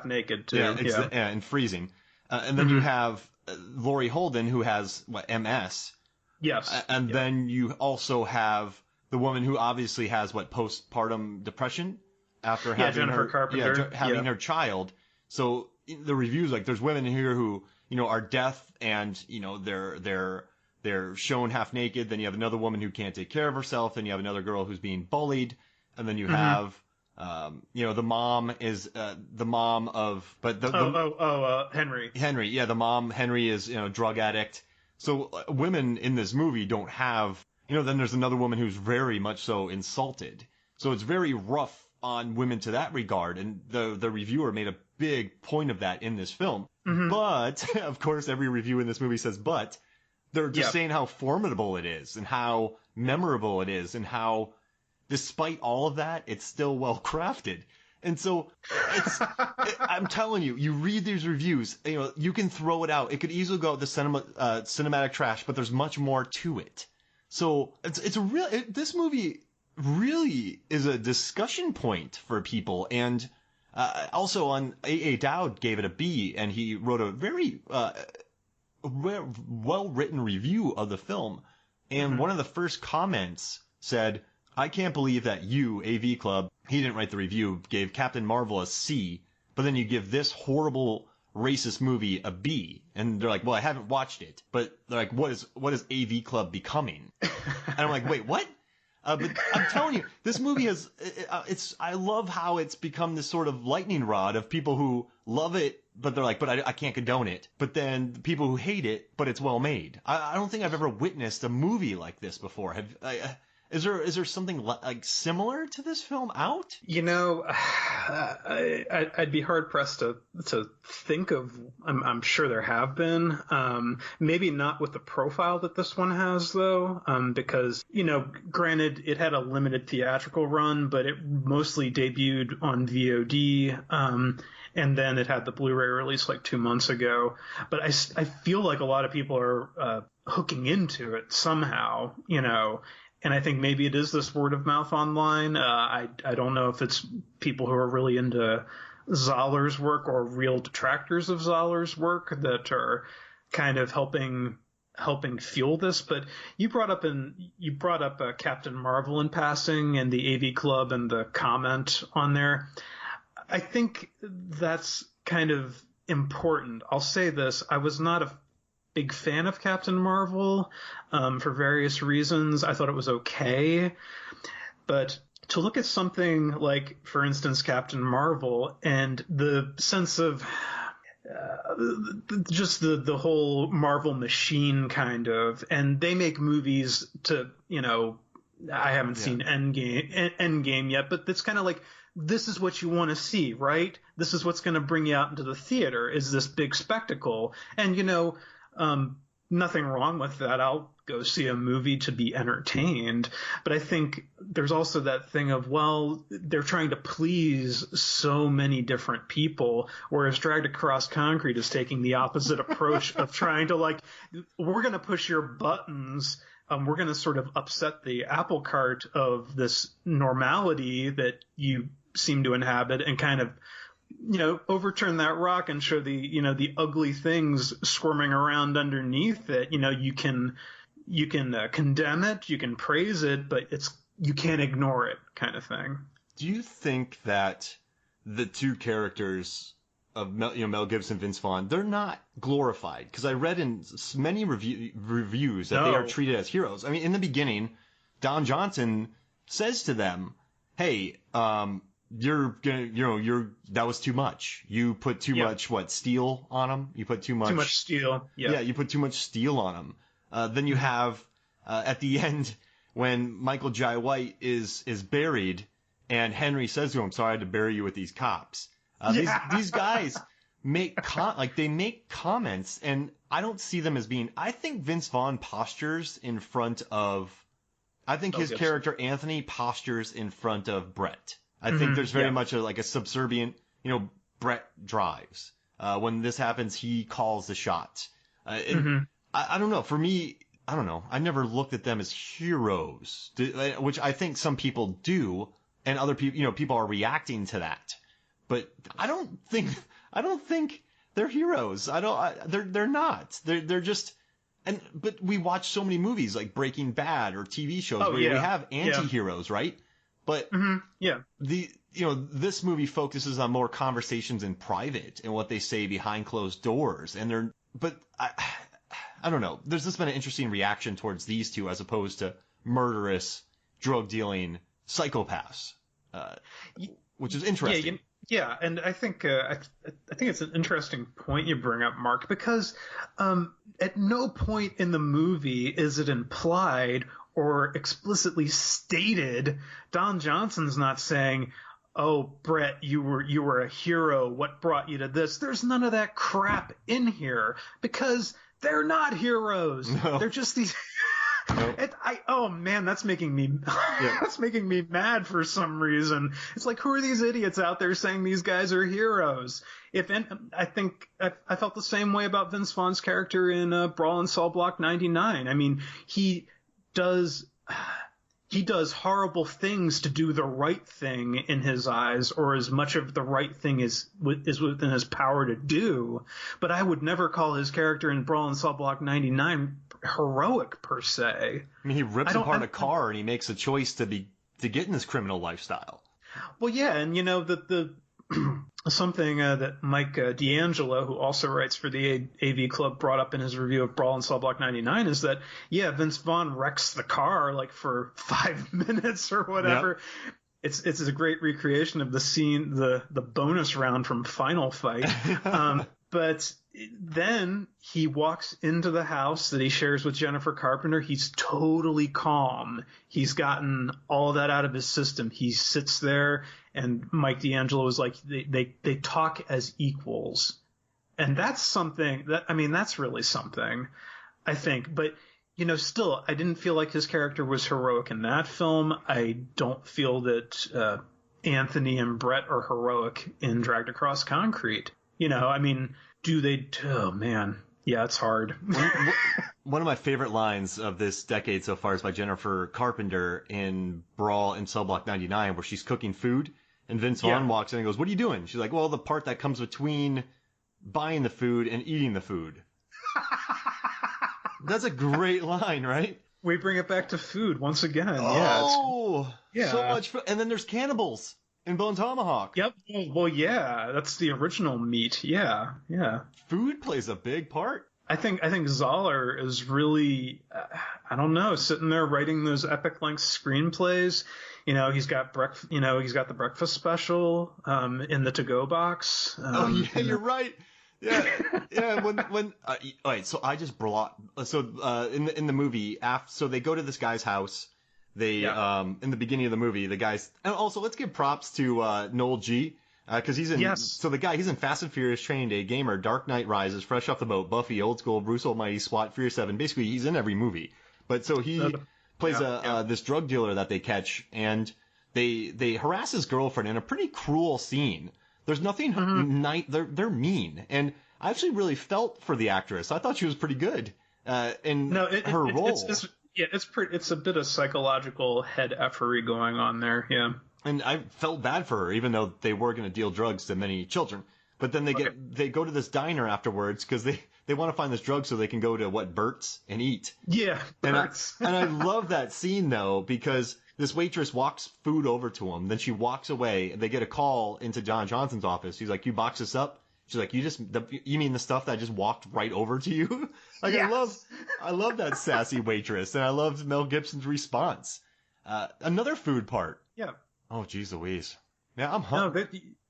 naked too. Yeah, and freezing. And then you have Laurie Holden, who has MS. Yes. And then you also have the woman who obviously has postpartum depression after having her child. So the reviews, like, there's women here who are deaf and they're shown half naked. Then you have another woman who can't take care of herself. Then you have another girl who's being bullied, and then you have the mom is the mom of Henry. Henry, yeah, the mom Henry is drug addict. So women in this movie don't have. Then there's another woman who's very much so insulted. So it's very rough on women to that regard. And the reviewer made a big point of that in this film. Mm-hmm. But, of course, every review in this movie says but. They're just saying how formidable it is and how memorable it is and how, despite all of that, it's still well crafted. And so I'm telling you, you read these reviews, you can throw it out. It could easily go the cinematic trash, but there's much more to it. So this movie really is a discussion point for people. And also on A.A. Dowd gave it a B, and he wrote a very well-written review of the film. And one of the first comments said, "I can't believe that you, AV Club," he didn't write the review, gave Captain Marvel a C, but then you give this horrible racist movie a B. And they're like, well, I haven't watched it, but they're like, what is AV Club becoming? And I'm like, wait, what? But I'm telling you, this movie has, I love how it's become this sort of lightning rod of people who love it, but they're like, but I can't condone it. But then people who hate it, but it's well made. I don't think I've ever witnessed a movie like this before. Is there something like similar to this film out? I'd be hard pressed to think of. I'm sure there have been. Maybe not with the profile that this one has, though, because granted, it had a limited theatrical run, but it mostly debuted on VOD. And then it had the Blu-ray release like 2 months ago. But I feel like a lot of people are hooking into it somehow, And I think maybe it is this word of mouth online. I don't know if it's people who are really into Zahler's work or real detractors of Zahler's work that are kind of helping fuel this. But you brought up Captain Marvel in passing and the AV Club and the comment on there. I think that's kind of important. I'll say this: I was not a big fan of Captain Marvel for various reasons. I thought it was okay, but to look at something like, for instance, Captain Marvel and the sense of just the whole Marvel machine kind of, and they make movies to, I haven't seen Endgame yet, but it's kind of like, this is what you want to see, right? This is what's going to bring you out into the theater, is this big spectacle. And, nothing wrong with that. I'll go see a movie to be entertained. But I think there's also that thing of, well, they're trying to please so many different people, whereas Dragged Across Concrete is taking the opposite approach of trying to, like, we're going to push your buttons. We're going to sort of upset the apple cart of this normality that you seem to inhabit and kind of, overturn that rock and show the ugly things squirming around underneath it. You can condemn it, you can praise it, but you can't ignore it, kind of thing. Do you think that the two characters of Mel Gibson, Vince Vaughn, they're not glorified? Because I read in many reviews that they are treated as heroes. I mean, in the beginning, Don Johnson says to them, "Hey, you're gonna, that was too much. You put too much steel on them. You put too much steel. Yeah, you put too much steel on them." Then you have at the end when Michael Jai White is buried, and Henry says to him, "Sorry, I had to bury you with these cops." These guys make they make comments, and I don't see them as being. I think Vince Vaughn postures in front of. I think his character Anthony postures in front of Brett. I think there's very much a subservient. Brett drives. When this happens, he calls the shots. I don't know. For me, I don't know. I never looked at them as heroes, which I think some people do, and other people, people are reacting to that. But I don't think they're heroes. They're not. They're just. But we watch so many movies like Breaking Bad or TV shows where we have anti-heroes, right? But this movie focuses on more conversations in private and what they say behind closed doors, and I don't know. There's just been an interesting reaction towards these two as opposed to murderous, drug dealing psychopaths, which is interesting. Yeah, and I think it's an interesting point you bring up, Mark, because at no point in the movie is it implied or explicitly stated. Don Johnson's not saying, "Oh, Brett, you were a hero. What brought you to this?" There's none of that crap in here because they're not heroes. No. They're just these. Oh man, that's making me that's making me mad for some reason. It's like, who are these idiots out there saying these guys are heroes? I think I felt the same way about Vince Vaughn's character in Brawl and Cell Block 99. I mean, he does horrible things to do the right thing in his eyes, or as much of the right thing is within his power to do. But I would never call his character in Brawl and Cell Block 99 heroic per se. I mean, he rips apart a car and he makes a choice to get in this criminal lifestyle. Well, yeah, and the something that Mike D'Angelo, who also writes for the AV Club, brought up in his review of Brawl and Cell Block 99 is that, Vince Vaughn wrecks the car like for 5 minutes or whatever. Yep. It's a great recreation of the scene, the bonus round from Final Fight. But then he walks into the house that he shares with Jennifer Carpenter. He's totally calm. He's gotten all that out of his system. He sits there, and Mike D'Angelo is like, they talk as equals. And that's something that's really something, I think. But, still, I didn't feel like his character was heroic in that film. I don't feel that Anthony and Brett are heroic in Dragged Across Concrete. Do they? Oh man, yeah, it's hard. One of my favorite lines of this decade so far is by Jennifer Carpenter in Brawl in Cell Block 99, where she's cooking food, and Vince Vaughn walks in and goes, "What are you doing?" She's like, "Well, the part that comes between buying the food and eating the food." That's a great line, right? We bring it back to food once again. Oh, so much food. And then there's cannibals in Bone Tomahawk. Yep. Well, yeah, that's the original meat. Yeah. Food plays a big part. I think Zahler is really, I don't know, sitting there writing those epic length screenplays. He's got the breakfast special in the to-go box. You're right. Yeah. When all right, so I just brought in the movie so they go to this guy's house. They in the beginning of the movie, the guys, and also let's give props to Noel G, because he's in. So he's in Fast and Furious, Training Day, Gamer, Dark Knight Rises, Fresh Off the Boat, Buffy, Old School, Bruce Almighty, SWAT, Furious 7. Basically, he's in every movie. But so he plays this drug dealer that they catch, and they harass his girlfriend in a pretty cruel scene. There's nothing they're mean, and I actually really felt for the actress. I thought she was pretty good in her role. It's a bit of psychological head effery going on there. Yeah. And I felt bad for her, even though they were going to deal drugs to many children. But then they go to this diner afterwards because they want to find this drug so they can go to Burt's and eat. Yeah, Burt's. And I love that scene though, because this waitress walks food over to him. Then she walks away. They get a call into John Johnson's office. He's like, "You box this up?" She's like, you mean the stuff that just walked right over to you?" Like, yes. I love that sassy waitress, and I loved Mel Gibson's response. Another food part. Yeah. Oh, geez Louise. Yeah, I'm hungry.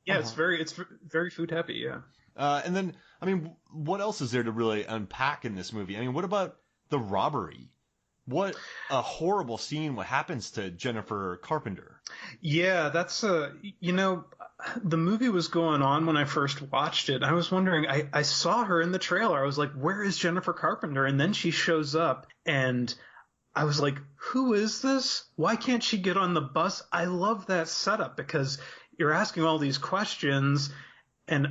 No, it's very food heavy. Yeah. And then, I mean, what else is there to really unpack in this movie? I mean, what about the robbery? What a horrible scene. What happens to Jennifer Carpenter? Yeah, that's the movie was going on when I first watched it. I was wondering, I saw her in the trailer. I was like, where is Jennifer Carpenter? And then she shows up and I was like, who is this? Why can't she get on the bus? I love that setup because you're asking all these questions. And,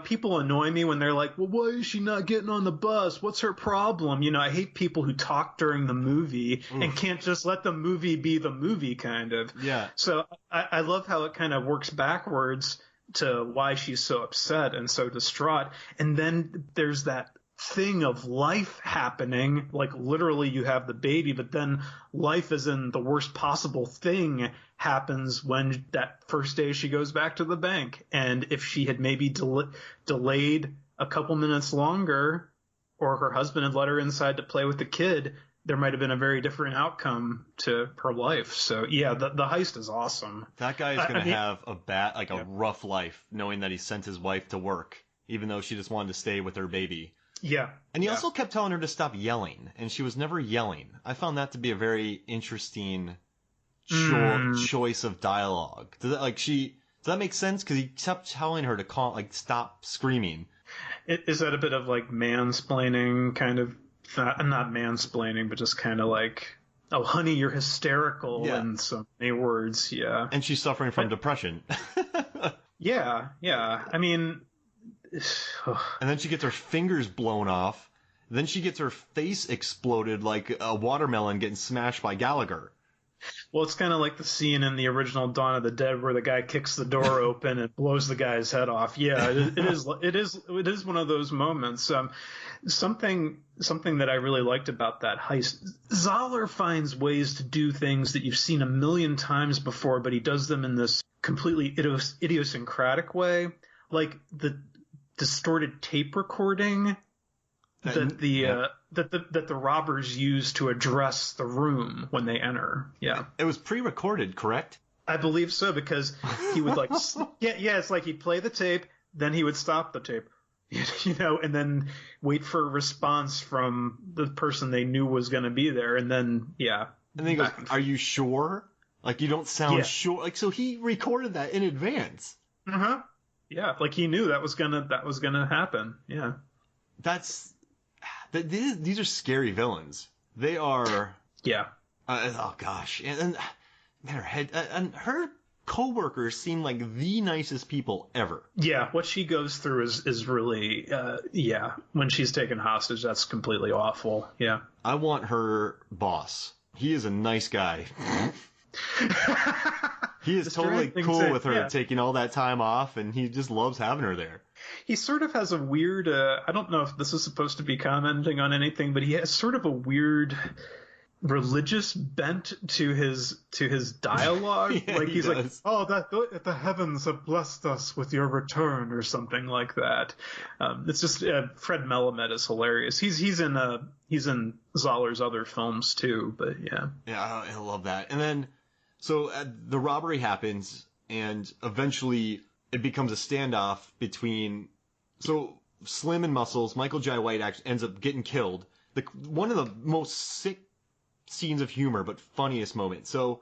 people annoy me when they're like, well, why is she not getting on the bus? What's her problem? I hate people who talk during the movie and can't just let the movie be the movie, kind of. Yeah. So I love how it kind of works backwards to why she's so upset and so distraught. And then there's that thing of life happening, like literally you have the baby, but then life is in the worst possible thing happens when that first day she goes back to the bank. And if she had maybe delayed a couple minutes longer, or her husband had let her inside to play with the kid, there might have been a very different outcome to her life. So yeah, the heist is awesome. That guy is going to have a rough life, knowing that he sent his wife to work, even though she just wanted to stay with her baby. Yeah. And he also kept telling her to stop yelling, and she was never yelling. I found that to be a very interesting choice of dialogue. Does that make sense? Because he kept telling her to stop screaming. Is that a bit of like mansplaining kind of? Not mansplaining, but just kind of like, oh, honey, you're hysterical in so many words. Yeah. And she's suffering from depression. Yeah. I mean. And then she gets her fingers blown off. Then she gets her face exploded like a watermelon getting smashed by Gallagher. Well, it's kind of like the scene in the original Dawn of the Dead where the guy kicks the door open and blows the guy's head off. Yeah, it is one of those moments. Something that I really liked about that heist. Zahler finds ways to do things that you've seen a million times before, but he does them in this completely idiosyncratic way, like the distorted tape recording that the robbers use to address the room when they enter. Yeah. It was pre-recorded, correct? I believe so, because he would it's like he'd play the tape, then he would stop the tape, and then wait for a response from the person they knew was going to be there. And then, yeah. And then he goes, "Are you sure? Like, you don't sound sure." Like, so he recorded that in advance. Uh-huh. Yeah, like he knew that was gonna happen. Yeah, these are scary villains. They are. Yeah. Oh gosh, and her coworkers seem like the nicest people ever. Yeah, what she goes through is really when she's taken hostage, that's completely awful. Yeah. I want her boss. He is a nice guy. He is totally cool with her taking all that time off, and he just loves having her there. He sort of has a weird, I don't know if this is supposed to be commenting on anything, but he has sort of a weird religious bent to his dialogue. Like he's like, "Oh, that the heavens have blessed us with your return," or something like that. It's just Fred Melamed is hilarious. He's in Zahler's other films too, but yeah. Yeah, I love that. And then so the robbery happens, and eventually it becomes a standoff between. So Slim and Muscles, Michael Jai White ends up getting killed. One of the most sick scenes of humor, but funniest moment. So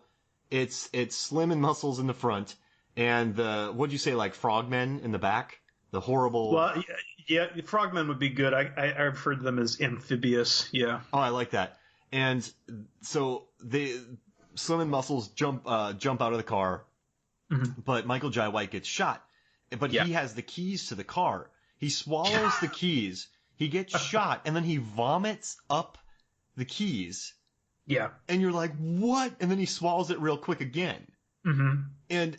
it's Slim and Muscles in the front, and what'd you say, like frogmen in the back? The horrible. Well, yeah, frogmen would be good. I referred to them as amphibious. Yeah. Oh, I like that. And so Slim and Muscles jump out of the car, but Michael Jai White gets shot. But he has the keys to the car. He swallows the keys. He gets shot, and then he vomits up the keys. Yeah. And you're like, what? And then he swallows it real quick again. Mm-hmm. And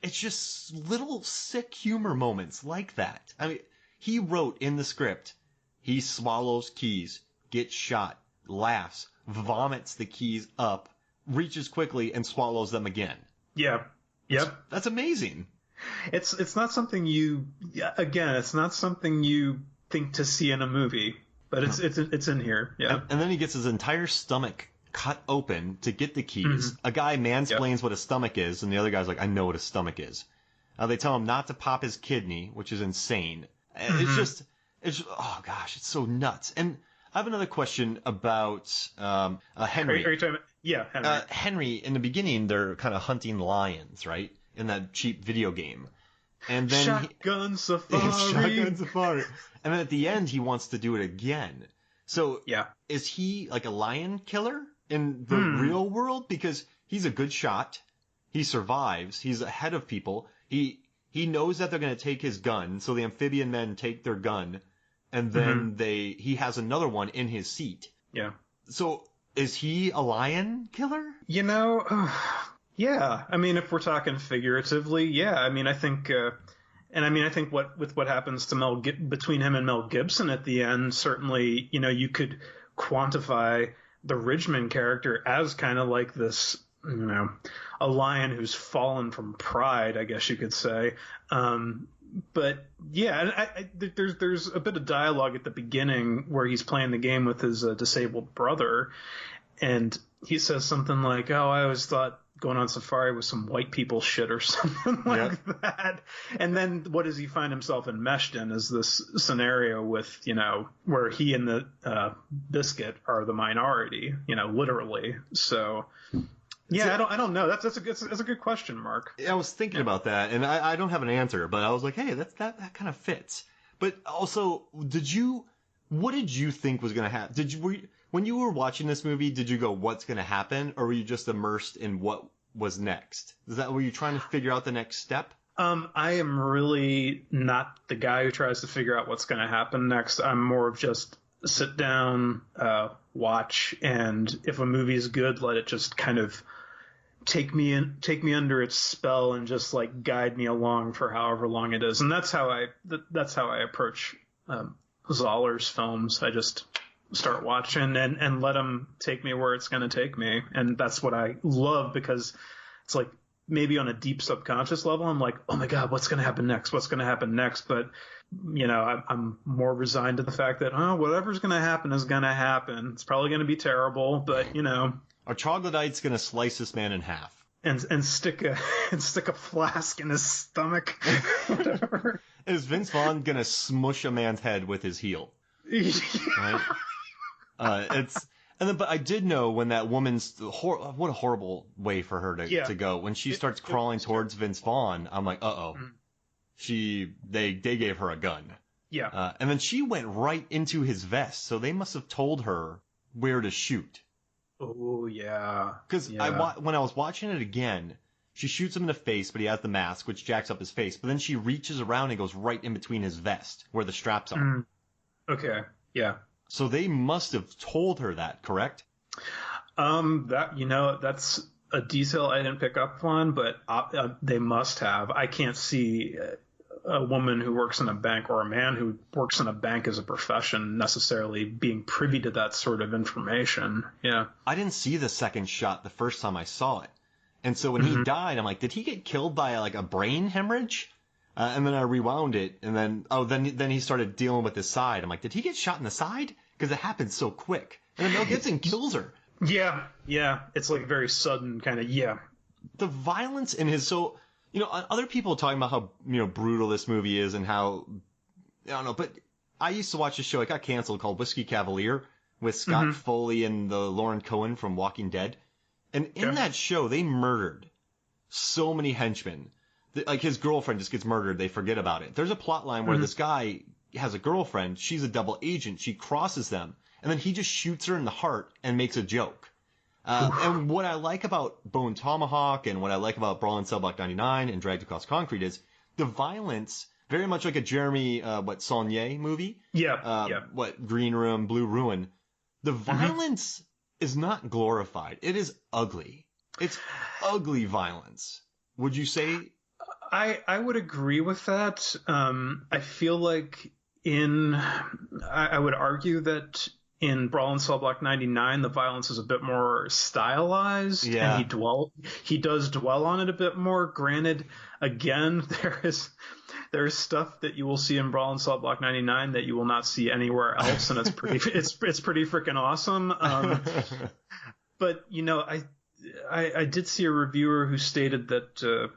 it's just little sick humor moments like that. I mean, he wrote in the script, he swallows keys, gets shot, laughs, vomits the keys up, reaches quickly and swallows them again. Yeah. Yep. That's amazing. It's not something it's not something you think to see in a movie, but it's in here. Yeah. And then he gets his entire stomach cut open to get the keys. A guy mansplains what a stomach is, and the other guy's like, I know what a stomach is. They tell him not to pop his kidney, which is insane. It's oh gosh, it's so nuts. And I have another question about Henry. Are you talking about, Henry. Henry, in the beginning, they're kind of hunting lions, right? In that cheap video game. And then Shotgun Safari. And then at the end, he wants to do it again. So yeah. Is he like a lion killer in the real world? Because he's a good shot. He survives. He's ahead of people. He knows that they're going to take his gun. So the amphibian men take their gun. And then he has another one in his seat. Yeah. So is he a lion killer? Yeah. I mean, if we're talking figuratively, yeah. I mean, I think, what happens to between him and Mel Gibson at the end, certainly, you could quantify the Ridgman character as kind of like this, a lion who's fallen from pride, I guess you could say. But yeah, there's a bit of dialogue at the beginning where he's playing the game with his disabled brother, and he says something like, "Oh, I always thought going on safari was some white people shit," or something like that. And then what does he find himself enmeshed in is this scenario with, where he and the biscuit are the minority, literally. So. Yeah, I don't know. That's a good question, Mark. I was thinking about that, and I don't have an answer, but I was like, hey, that kind of fits. But also, what did you think was going to happen? When you were watching this movie, did you go, what's going to happen, or were you just immersed in what was next? Were you trying to figure out the next step? I am really not the guy who tries to figure out what's going to happen next. I'm more of just sit down, watch, and if a movie is good, let it just kind of take me under its spell and just like guide me along for however long it is. And that's how I approach Zahler's films. I just start watching and let them take me where it's going to take me. And that's what I love, because it's like maybe on a deep subconscious level, I'm like, oh my God, what's going to happen next? What's going to happen next? But I'm more resigned to the fact that, whatever's going to happen is going to happen. It's probably going to be terrible, but Our troglodyte's going to slice this man in half. And stick a flask in his stomach. Whatever. Is Vince Vaughn going to smush a man's head with his heel? Right? But I did know when that woman's what a horrible way for her to go. When she starts crawling towards Vince Vaughn, I'm like, uh-oh. They gave her a gun. Yeah. And then she went right into his vest, so they must have told her where to shoot. Oh, yeah. Because when I was watching it again, she shoots him in the face, but he has the mask, which jacks up his face. But then she reaches around and goes right in between his vest, where the straps are. Okay, yeah. So they must have told her that, correct? That's a detail I didn't pick up on, but they must have. I can't see a woman who works in a bank or a man who works in a bank as a profession necessarily being privy to that sort of information. Yeah. I didn't see the second shot the first time I saw it. And so when he died, I'm like, did he get killed by like a brain hemorrhage? And then I rewound it, and then he started dealing with his side. I'm like, did he get shot in the side? Because it happened so quick. And then Mel Gibson kills her. Yeah. It's like very sudden kind of, yeah. The violence in his, other people talking about how, brutal this movie is and how, I don't know, but I used to watch a show, it got canceled, called Whiskey Cavalier with Scott Foley and the Lauren Cohen from Walking Dead. And in that show, they murdered so many henchmen. Like his girlfriend just gets murdered, they forget about it. There's a plot line where this guy has a girlfriend, she's a double agent, she crosses them, and then he just shoots her in the heart and makes a joke. And what I like about Bone Tomahawk and what I like about Brawl in Cell Block 99 and Dragged Across Concrete is the violence, very much like a Jeremy, Saulnier movie? Yeah. Green Room, Blue Ruin. The violence is not glorified. It is ugly. It's ugly violence. Would you say? I would agree with that. I feel like I would argue that in Brawl and Cell Block 99, the violence is a bit more stylized, Yeah. and he does dwell on it a bit more. Granted, again, there's stuff that you will see in Brawl and Cell Block 99 that you will not see anywhere else, and it's pretty freaking awesome. But I did see a reviewer who stated that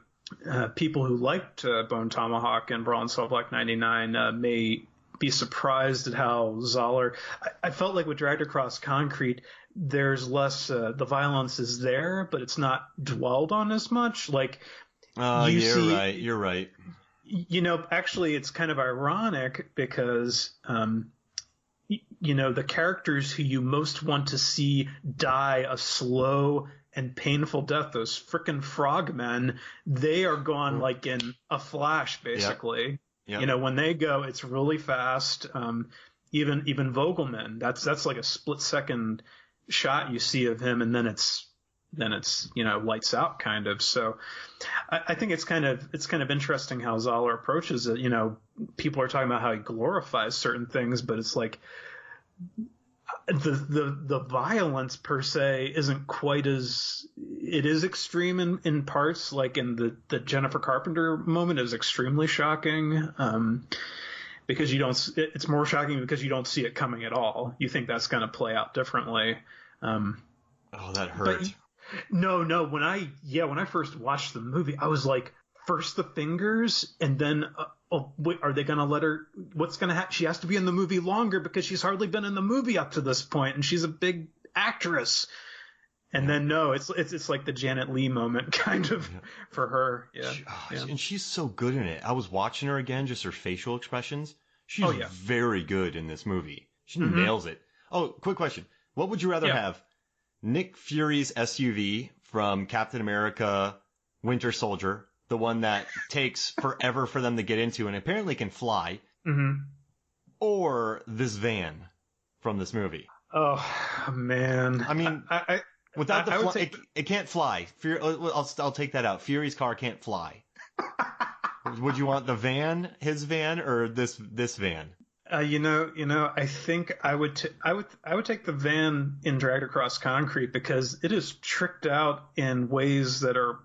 people who liked Bone Tomahawk and Brawl and Cell Block 99 may be surprised at how Zahler. I felt like with Dragged Across Concrete, there's less. The violence is there, but it's not dwelled on as much. Like, you're right. Actually, it's kind of ironic because, the characters who you most want to see die a slow and painful death, those frickin' frogmen, they are gone like in a flash, basically. Yep. When they go, it's really fast. Even Vogelman, that's like a split second shot you see of him, and then it's lights out kind of. So I think it's kind of interesting how Zahler approaches it. People are talking about how he glorifies certain things, but it's like the violence per se isn't quite as, it is extreme in parts, like in the Jennifer Carpenter moment is extremely shocking. Because it's more shocking because you don't see it coming at all. You think that's going to play out differently. That hurt. No. When I first watched the movie, I was like, first the fingers, and then, are they going to let her? What's going to happen? She has to be in the movie longer because she's hardly been in the movie up to this point, and she's a big actress. And then no, it's like the Janet Leigh moment kind of for her. Yeah. And she's so good in it. I was watching her again, just her facial expressions. She's very good in this movie. She nails it. Oh, quick question. What would you rather have? Nick Fury's SUV from Captain America Winter Soldier, the one that takes forever for them to get into and apparently can fly, or this van from this movie? Oh, man. I mean, without it can't fly. I'll take that out. Fury's car can't fly. Would you want the van, his van, or this van? I think I would take the van in Dragged Across Concrete because it is tricked out in ways that are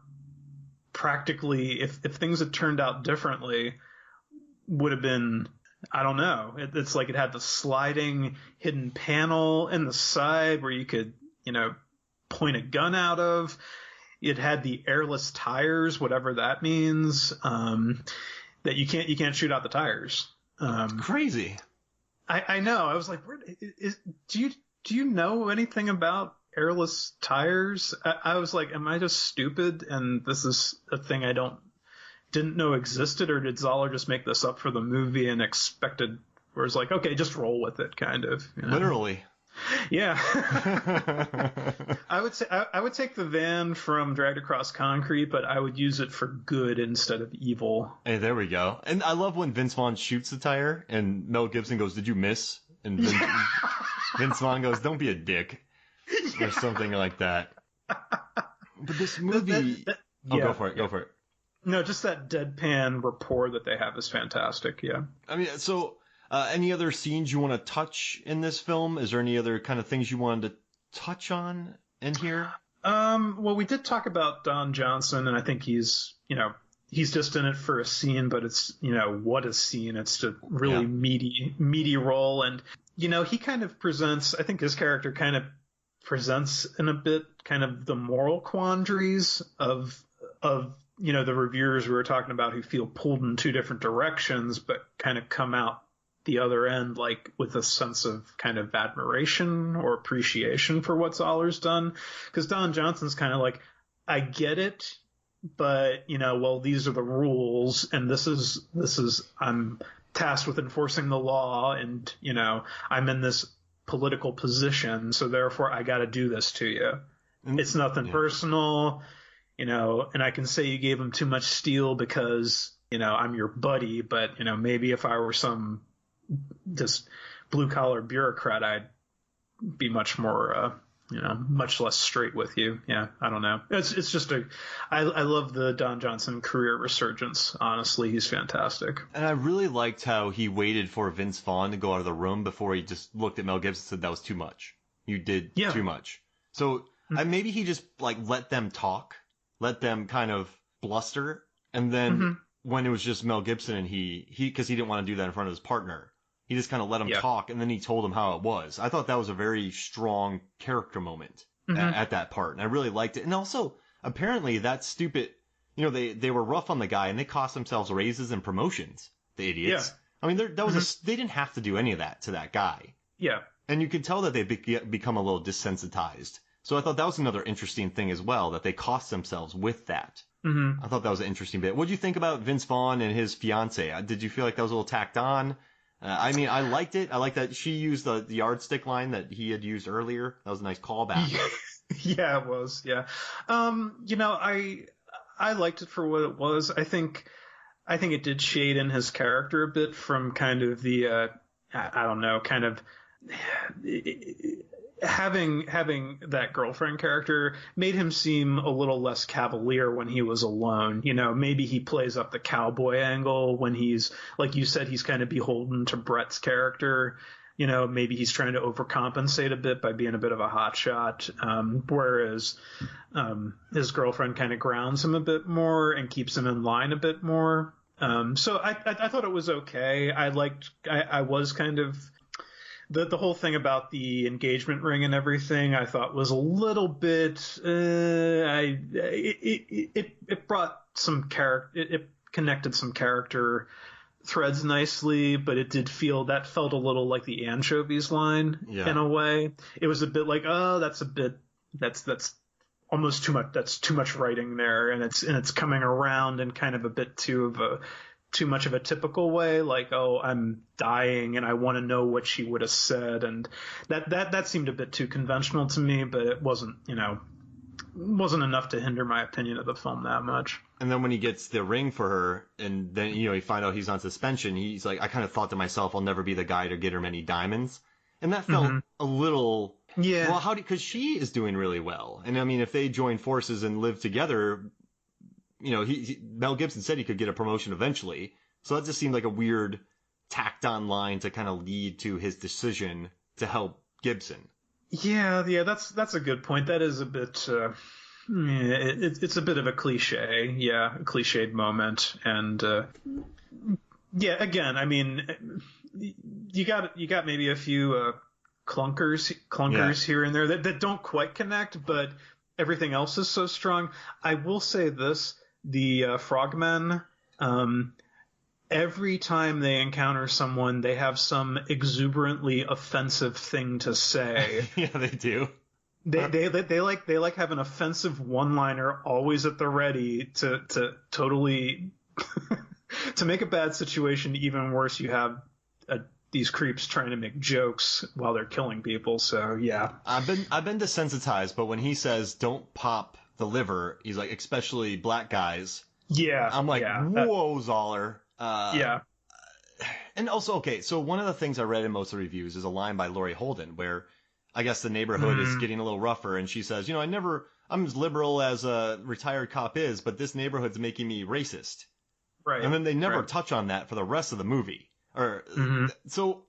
practically, if things had turned out differently, would have been, I don't know. It's like it had the sliding hidden panel in the side where you could, point a gun out of. It had the airless tires, whatever that means, that you can't shoot out the tires. Crazy. I know. I was like, do you know anything about airless tires? I was like, am I just stupid? And this is a thing I didn't know existed, or did Zahler just make this up for the movie and expected, where it's like, okay, just roll with it, kind of. Literally. Yeah. I would take the van from Dragged Across Concrete, but I would use it for good instead of evil. Hey, there we go. And I love when Vince Vaughn shoots the tire and Mel Gibson goes, "Did you miss?" And Vince Vaughn goes, "Don't be a dick," or something like that. But this movie, go for it. Go for it. No, just that deadpan rapport that they have is fantastic. Yeah. I mean, so. Any other scenes you want to touch in this film? Is there any other kind of things you wanted to touch on in here? Well, we did talk about Don Johnson, and I think he's just in it for a scene, but it's, what a scene. It's a really meaty role. And, he kind of presents, I think his character kind of presents in a bit kind of the moral quandaries of the reviewers we were talking about who feel pulled in two different directions, but kind of come out the other end, like with a sense of kind of admiration or appreciation for what Zahler's done. Because Don Johnson's kind of like, I get it, but these are the rules, and this is I'm tasked with enforcing the law, and I'm in this political position, so therefore I got to do this to you. It's nothing personal, and I can say you gave him too much steel because I'm your buddy, but maybe if I were some just blue collar bureaucrat, I'd be much more much less straight with you. Yeah, I don't know. It's just I love the Don Johnson career resurgence. Honestly, he's fantastic. And I really liked how he waited for Vince Vaughn to go out of the room before he just looked at Mel Gibson and said, that was too much. You did too much. So maybe he just let them talk, let them kind of bluster. And then when it was just Mel Gibson and he, because he didn't want to do that in front of his partner, he just kind of let him talk, and then he told him how it was. I thought that was a very strong character moment at that part, and I really liked it. And also, apparently, that stupid, they were rough on the guy, and they cost themselves raises and promotions. The idiots. Yeah. I mean, they didn't have to do any of that to that guy. Yeah. And you could tell that they become a little desensitized. So I thought that was another interesting thing as well, that they cost themselves with that. I thought that was an interesting bit. What did you think about Vince Vaughn and his fiance? Did you feel like that was a little tacked on? I mean, I liked it. I liked that she used the yardstick line that he had used earlier. That was a nice callback. Yeah, it was. Yeah. I liked it for what it was. I think it did shade in his character a bit from kind of the, I don't know, kind of having that girlfriend character made him seem a little less cavalier when he was alone. Maybe he plays up the cowboy angle when he's, like you said, he's kind of beholden to Brett's character. Maybe he's trying to overcompensate a bit by being a bit of a hotshot, whereas his girlfriend kind of grounds him a bit more and keeps him in line a bit more. So I thought it was okay. I was kind of the whole thing about the engagement ring and everything I thought was a little bit it brought some character, it connected some character threads nicely, but it felt a little like the anchovies line in a way. It was a bit like, oh, that's almost too much. That's too much writing there, and it's coming around in kind of a bit too much of a typical way, like, oh, I'm dying and I want to know what she would have said, and that seemed a bit too conventional to me, but it wasn't enough to hinder my opinion of the film that much. And then when he gets the ring for her, and then you find out he's on suspension, he's like, I kind of thought to myself, I'll never be the guy to get her many diamonds, and that felt a little well, because she is doing really well, and I mean, if they join forces and live together, Mel Gibson said he could get a promotion eventually. So that just seemed like a weird tacked on line to kind of lead to his decision to help Gibson. Yeah, that's a good point. That is a bit, it's a bit of a cliche. Yeah, a cliched moment. And, again, I mean, you got maybe a few, clunkers here and there that don't quite connect, but everything else is so strong. I will say this. The frogmen, every time they encounter someone, they have some exuberantly offensive thing to say. Yeah, they do. They like have an offensive one-liner always at the ready to totally to make a bad situation even worse. You have these creeps trying to make jokes while they're killing people. So yeah, I've been desensitized, but when he says don't pop the liver, he's like, especially black guys. Yeah. I'm like, whoa, Zahler. Yeah. And also, okay, so one of the things I read in most of the reviews is a line by Laurie Holden where I guess the neighborhood is getting a little rougher, and she says, I'm as liberal as a retired cop is, but this neighborhood's making me racist. Right. And then they never touch on that for the rest of the movie. So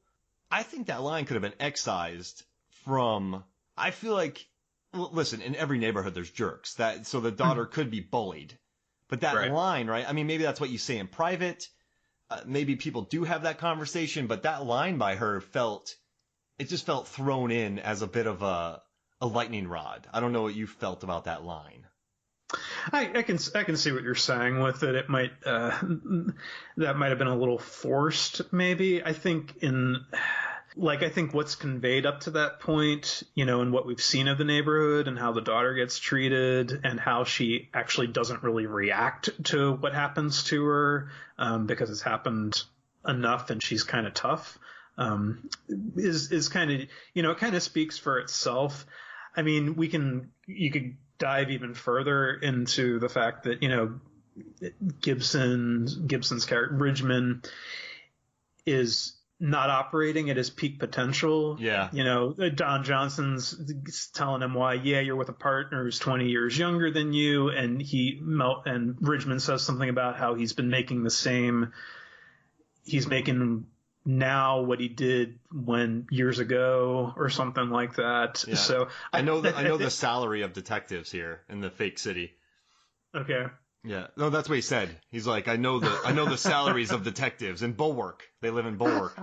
I think that line could have been excised from, I feel like, listen, in every neighborhood there's jerks. So the daughter could be bullied. But that line, right? I mean, maybe that's what you say in private. Maybe people do have that conversation, but that line by her just felt thrown in as a bit of a lightning rod. I don't know what you felt about that line. I can see what you're saying with it. It might that might have been a little forced, maybe. I think what's conveyed up to that point, and what we've seen of the neighborhood and how the daughter gets treated and how she actually doesn't really react to what happens to her because it's happened enough and she's kind of tough, is kind of, it kind of speaks for itself. I mean, you could dive even further into the fact that, Gibson's character, Bridgman, is not operating at his peak potential. Yeah. You know, Don Johnson's telling him why, yeah, you're with a partner who's 20 years younger than you. And and Ridgman says something about how he's making now what he did years ago or something like that. Yeah. So I know the salary of detectives here in the fake city. Okay. Yeah. No, that's what he said. He's like, I know the salaries of detectives in Bulwark. They live in Bulwark.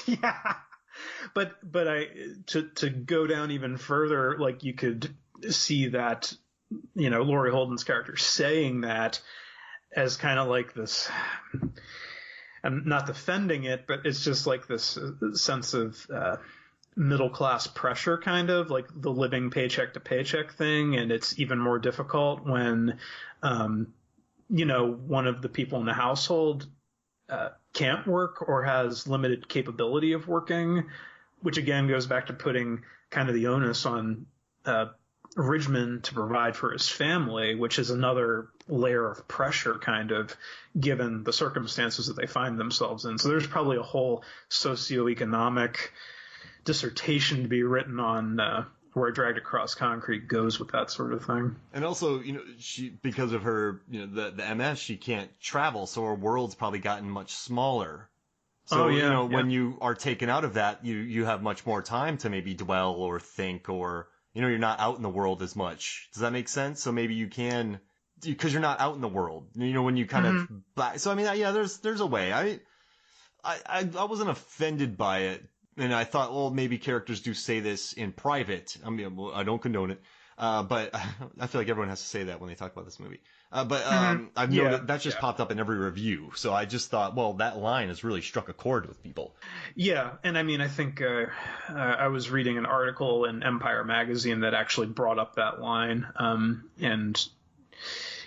Yeah. But to go down even further, like you could see that, you know, Laurie Holden's character saying that as kind of like this, I'm not defending it, but it's just like this sense of middle class pressure, kind of like the living paycheck to paycheck thing. And it's even more difficult when, you know, one of the people in the household can't work or has limited capability of working, which again goes back to putting kind of the onus on Ridgman to provide for his family, which is another layer of pressure, kind of, given the circumstances that they find themselves in. So there's probably a whole socioeconomic dissertation to be written on where Dragged Across Concrete goes with that sort of thing. And also, you know, she, because of her, you know, the MS, she can't travel, so her world's probably gotten much smaller. So, you know, when you are taken out of that, you have much more time to maybe dwell or think, or, you know, you're not out in the world as much. Does that make sense? So maybe you can, because you're not out in the world, you know, when you kind of, so I mean, yeah, there's a way. I wasn't offended by it. And I thought, well, maybe characters do say this in private. I mean, well, I don't condone it. But I feel like everyone has to say that when they talk about this movie. I've noticed that's just popped up in every review. So I just thought, well, that line has really struck a chord with people. Yeah. And I mean, I think I was reading an article in Empire magazine that actually brought up that line. And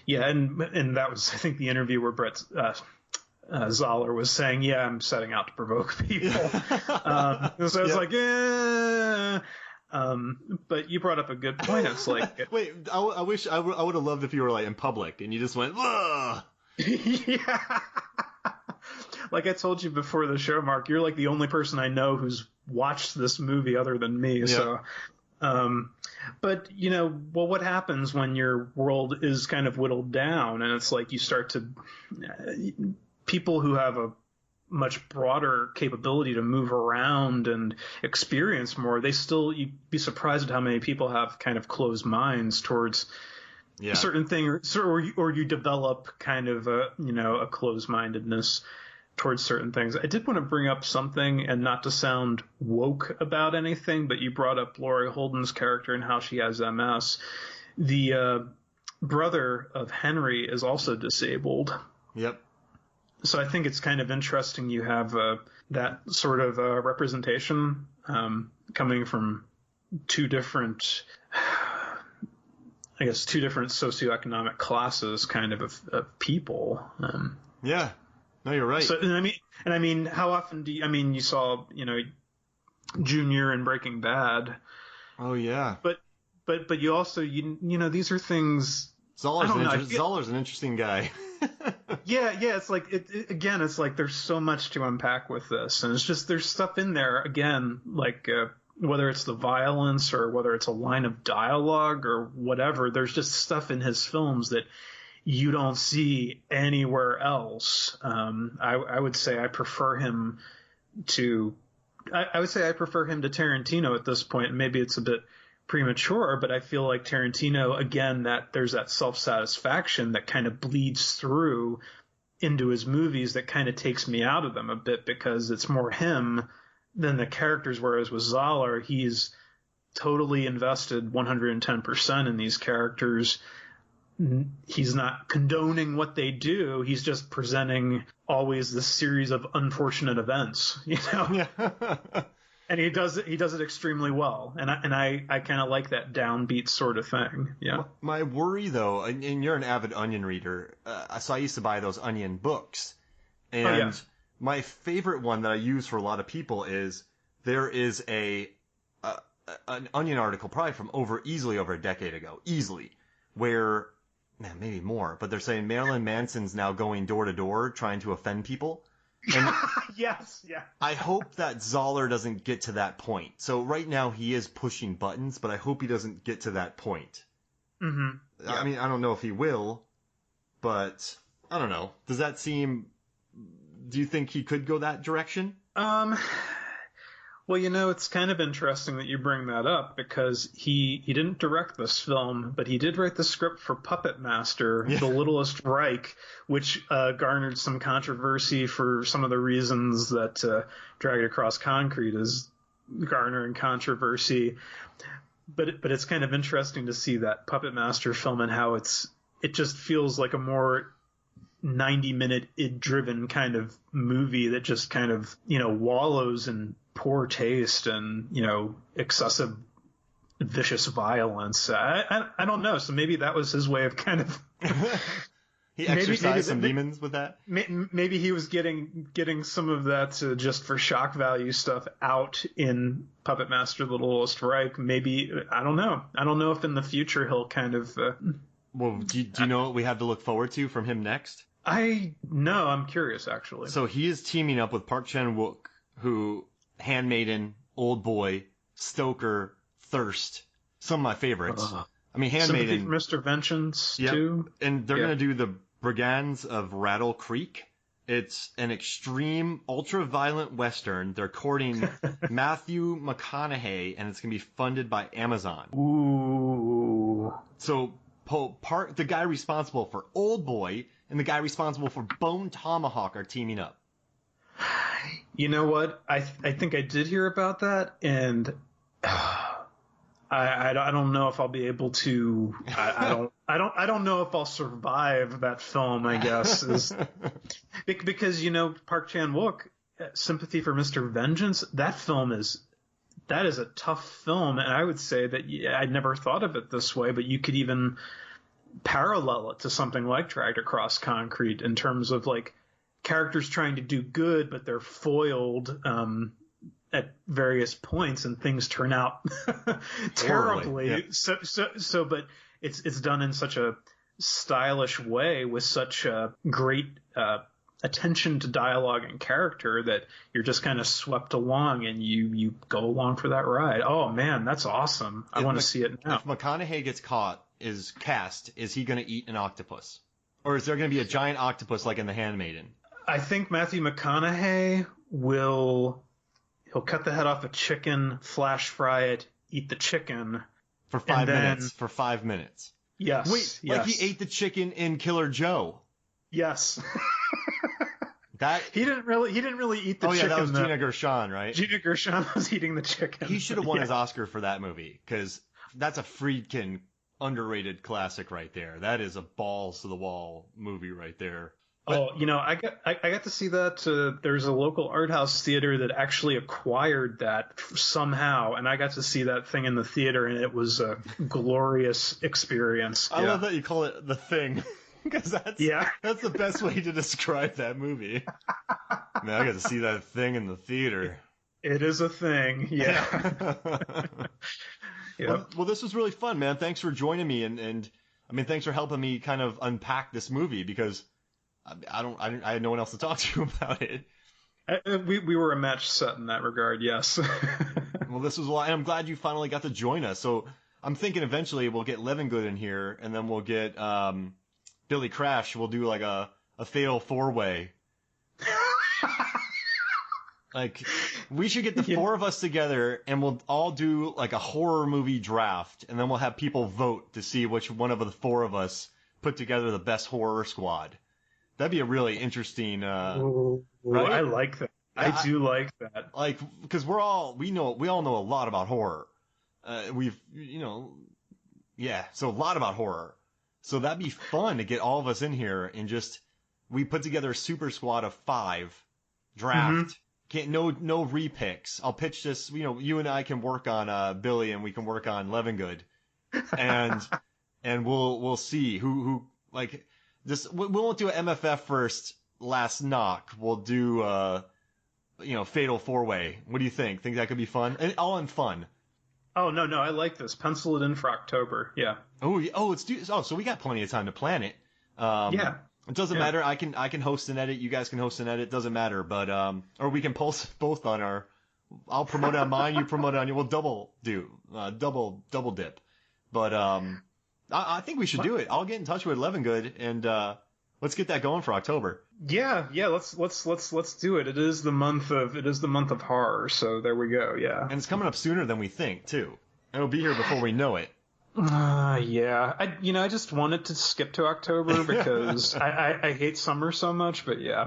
that was, I think, the interview where Brett Zahler was saying, yeah, I'm setting out to provoke people. So I was like, yeah. But you brought up a good point. It's like, wait, I wish I would have loved if you were like in public and you just went, ugh. Yeah. Like I told you before the show, Mark, you're like the only person I know who's watched this movie other than me. Yeah. So, but you know, well, what happens when your world is kind of whittled down and it's like you start to, people who have a much broader capability to move around and experience more, you'd be surprised at how many people have kind of closed minds towards a certain thing, or you develop kind of a closed-mindedness towards certain things. I did want to bring up something, and not to sound woke about anything, but you brought up Laurie Holden's character and how she has MS. The brother of Henry is also disabled. Yep. So I think it's kind of interesting you have that sort of representation coming from two different socioeconomic classes kind of people. Yeah. No, you're right. So, and I mean, how often you saw, you know, Junior in Breaking Bad. Oh, yeah. But you also, you know, these are things. Zahler's an interesting guy. Yeah, it's like it's like there's so much to unpack with this, and it's just there's stuff in there again, like whether it's the violence or whether it's a line of dialogue or whatever. There's just stuff in his films that you don't see anywhere else. I would say I prefer him to Tarantino at this point. Maybe it's a bit premature, but I feel like Tarantino, again, that there's that self-satisfaction that kind of bleeds through into his movies that kind of takes me out of them a bit, because it's more him than the characters, whereas with Zahler, he's totally invested 110% in these characters. He's not condoning what they do. He's just presenting always this series of unfortunate events, you know? Yeah. And he does it extremely well, and I kind of like that downbeat sort of thing. Yeah. My worry, though, and you're an avid Onion reader, so I used to buy those Onion books, and my favorite one that I use for a lot of people is there is an Onion article probably from easily over a decade ago, where, man, maybe more, but they're saying Marilyn Manson's now going door to door trying to offend people. And yes, yeah. I hope that Zahler doesn't get to that point. So right now he is pushing buttons, but I hope he doesn't get to that point. Mm-hmm. Yeah. I mean, I don't know if he will, but I don't know. Does that seem... Do you think he could go that direction? Well, it's kind of interesting that you bring that up because he didn't direct this film, but he did write the script for Puppet Master, The Littlest Reich, which garnered some controversy for some of the reasons that Dragged Across Concrete is garnering controversy. But it's kind of interesting to see that Puppet Master film and how it just feels like a more 90-minute id-driven kind of movie that just kind of, wallows in poor taste and, excessive vicious violence. I don't know. So maybe that was his way of kind of... He exercised some demons with that? Maybe he was getting some of that just for shock value stuff out in Puppet Master The Littlest Reich. Maybe, I don't know. I don't know if in the future he'll kind of... Well, do you know what we have to look forward to from him next? I'm curious, actually. So he is teaming up with Park Chan-wook, who Handmaiden, Old Boy, Stoker, Thirst, some of my favorites. I mean, Handmaiden... Mr. Vengeance, too. And they're going to do the Brigands of Rattle Creek. It's an extreme, ultra-violent Western. They're courting Matthew McConaughey, and it's going to be funded by Amazon. Ooh. So the guy responsible for Old Boy and the guy responsible for Bone Tomahawk are teaming up. You know what? I think I did hear about that, and I don't know if I'll be able to. I don't know if I'll survive that film. I guess because Park Chan-wook, Sympathy for Mr. Vengeance. That is a tough film, and I would say that I'd never thought of it this way, but you could even parallel it to something like Dragged Across Concrete in terms of like characters trying to do good, but they're foiled at various points, and things turn out terribly. Yep. So, but it's done in such a stylish way with such a great attention to dialogue and character that you're just kind of swept along and you go along for that ride. Oh man, that's awesome! I want to see it now. If McConaughey gets cast, is he going to eat an octopus, or is there going to be a giant octopus like in The Handmaiden? I think Matthew McConaughey he'll cut the head off a chicken, flash fry it, eat the chicken. For 5 minutes. For 5 minutes. Yes. Wait, yes. Like he ate the chicken in Killer Joe. Yes. That he didn't really eat the chicken. Oh yeah, that was Gina Gershon, right? Gina Gershon was eating the chicken. He should have won his Oscar for that movie, because that's a Friedkin underrated classic right there. That is a balls to the wall movie right there. But, I got to see that. There's a local art house theater that actually acquired that somehow, and I got to see that thing in the theater, and it was a glorious experience. I love that you call it The Thing, because that's the best way to describe that movie. Man, I got to see that thing in the theater. It is a thing, yeah. Well, this was really fun, man. Thanks for joining me, and I mean, thanks for helping me kind of unpack this movie, because I had no one else to talk to about it. We were a match set in that regard, yes. Well, this was a lot, and I'm glad you finally got to join us. So I'm thinking eventually we'll get Levingood in here, and then we'll get Billy Crash. We'll do like a fatal 4-way. Like, we should get the 4 of us together, and we'll all do like a horror movie draft, and then we'll have people vote to see which one of the 4 of us put together the best horror squad. That'd be a really interesting, right? I like that. I do like that. Like, because we all know a lot about horror. So a lot about horror. So that'd be fun to get all of us in here and we put together a super squad of 5, draft. Mm-hmm. No repicks. I'll pitch this. You and I can work on Billy, and we can work on Levingood, and we'll see who like. We won't do an MFF first, last knock. We'll do, fatal 4-way. What do you think? Think that could be fun? And all in fun. Oh, no, I like this. Pencil it in for October. Yeah. So we got plenty of time to plan it. Yeah. It doesn't matter. I can host and edit. You guys can host and edit. It doesn't matter. But or we can post both on our. I'll promote it on mine. You promote it on your. We'll double dip. But I think we should do it. I'll get in touch with Levengood and let's get that going for October. Yeah. Let's do it. It is the month of horror. So there we go. Yeah. And it's coming up sooner than we think too. It'll be here before we know it. Yeah. I just wanted to skip to October because I hate summer so much. But yeah.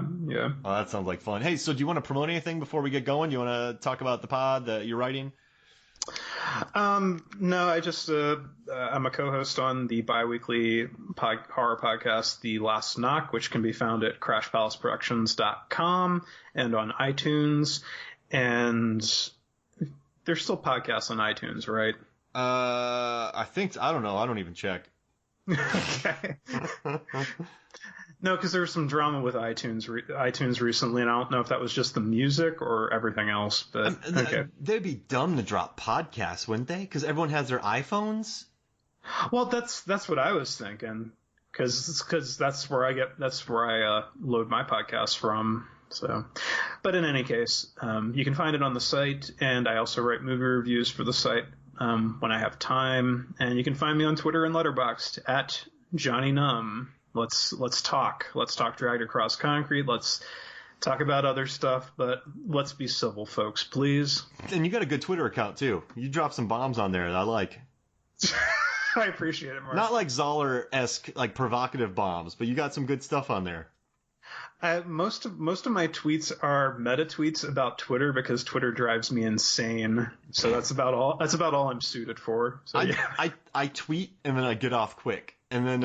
Oh, that sounds like fun. Hey, so do you want to promote anything before we get going? You want to talk about the pod that you're writing? No, I just I'm a co-host on the bi-weekly horror podcast, The Last Knock, which can be found at crashpalaceproductions.com and on iTunes. And there's still podcasts on iTunes, right? I don't know. I don't even check. Okay. No, because there was some drama with iTunes recently, and I don't know if that was just the music or everything else. But okay, they'd be dumb to drop podcasts, wouldn't they? Because everyone has their iPhones. Well, that's what I was thinking. Because that's where I load my podcasts from. So, but in any case, you can find it on the site, and I also write movie reviews for the site when I have time. And you can find me on Twitter and Letterboxd at Johnny Numb. Let's talk. Let's talk Dragged Across Concrete. Let's talk about other stuff, but let's be civil, folks, please. And you got a good Twitter account too. You drop some bombs on there that I like. I appreciate it, Mark. Not like Zahler-esque, like provocative bombs, but you got some good stuff on there. Most of my tweets are meta tweets about Twitter because Twitter drives me insane. So that's about all I'm suited for. So, I tweet and then I get off quick, and then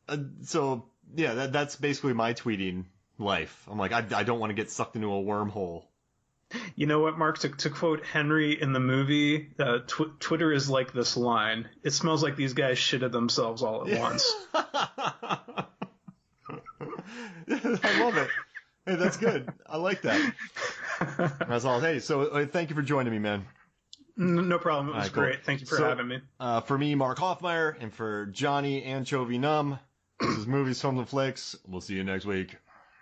that's basically my tweeting life. I'm like, I don't want to get sucked into a wormhole. You know what, Mark? To quote Henry in the movie, Twitter is like this line. It smells like these guys shitted themselves all at once. I love it. Hey, that's good. I like that. That's all. Hey, so thank you for joining me, man. No problem. It was great. Thank you for having me. For me, Mark Hoffmeyer, and for Johnny Anchovy Numb, this is Movies, Films, and Flicks. We'll see you next week.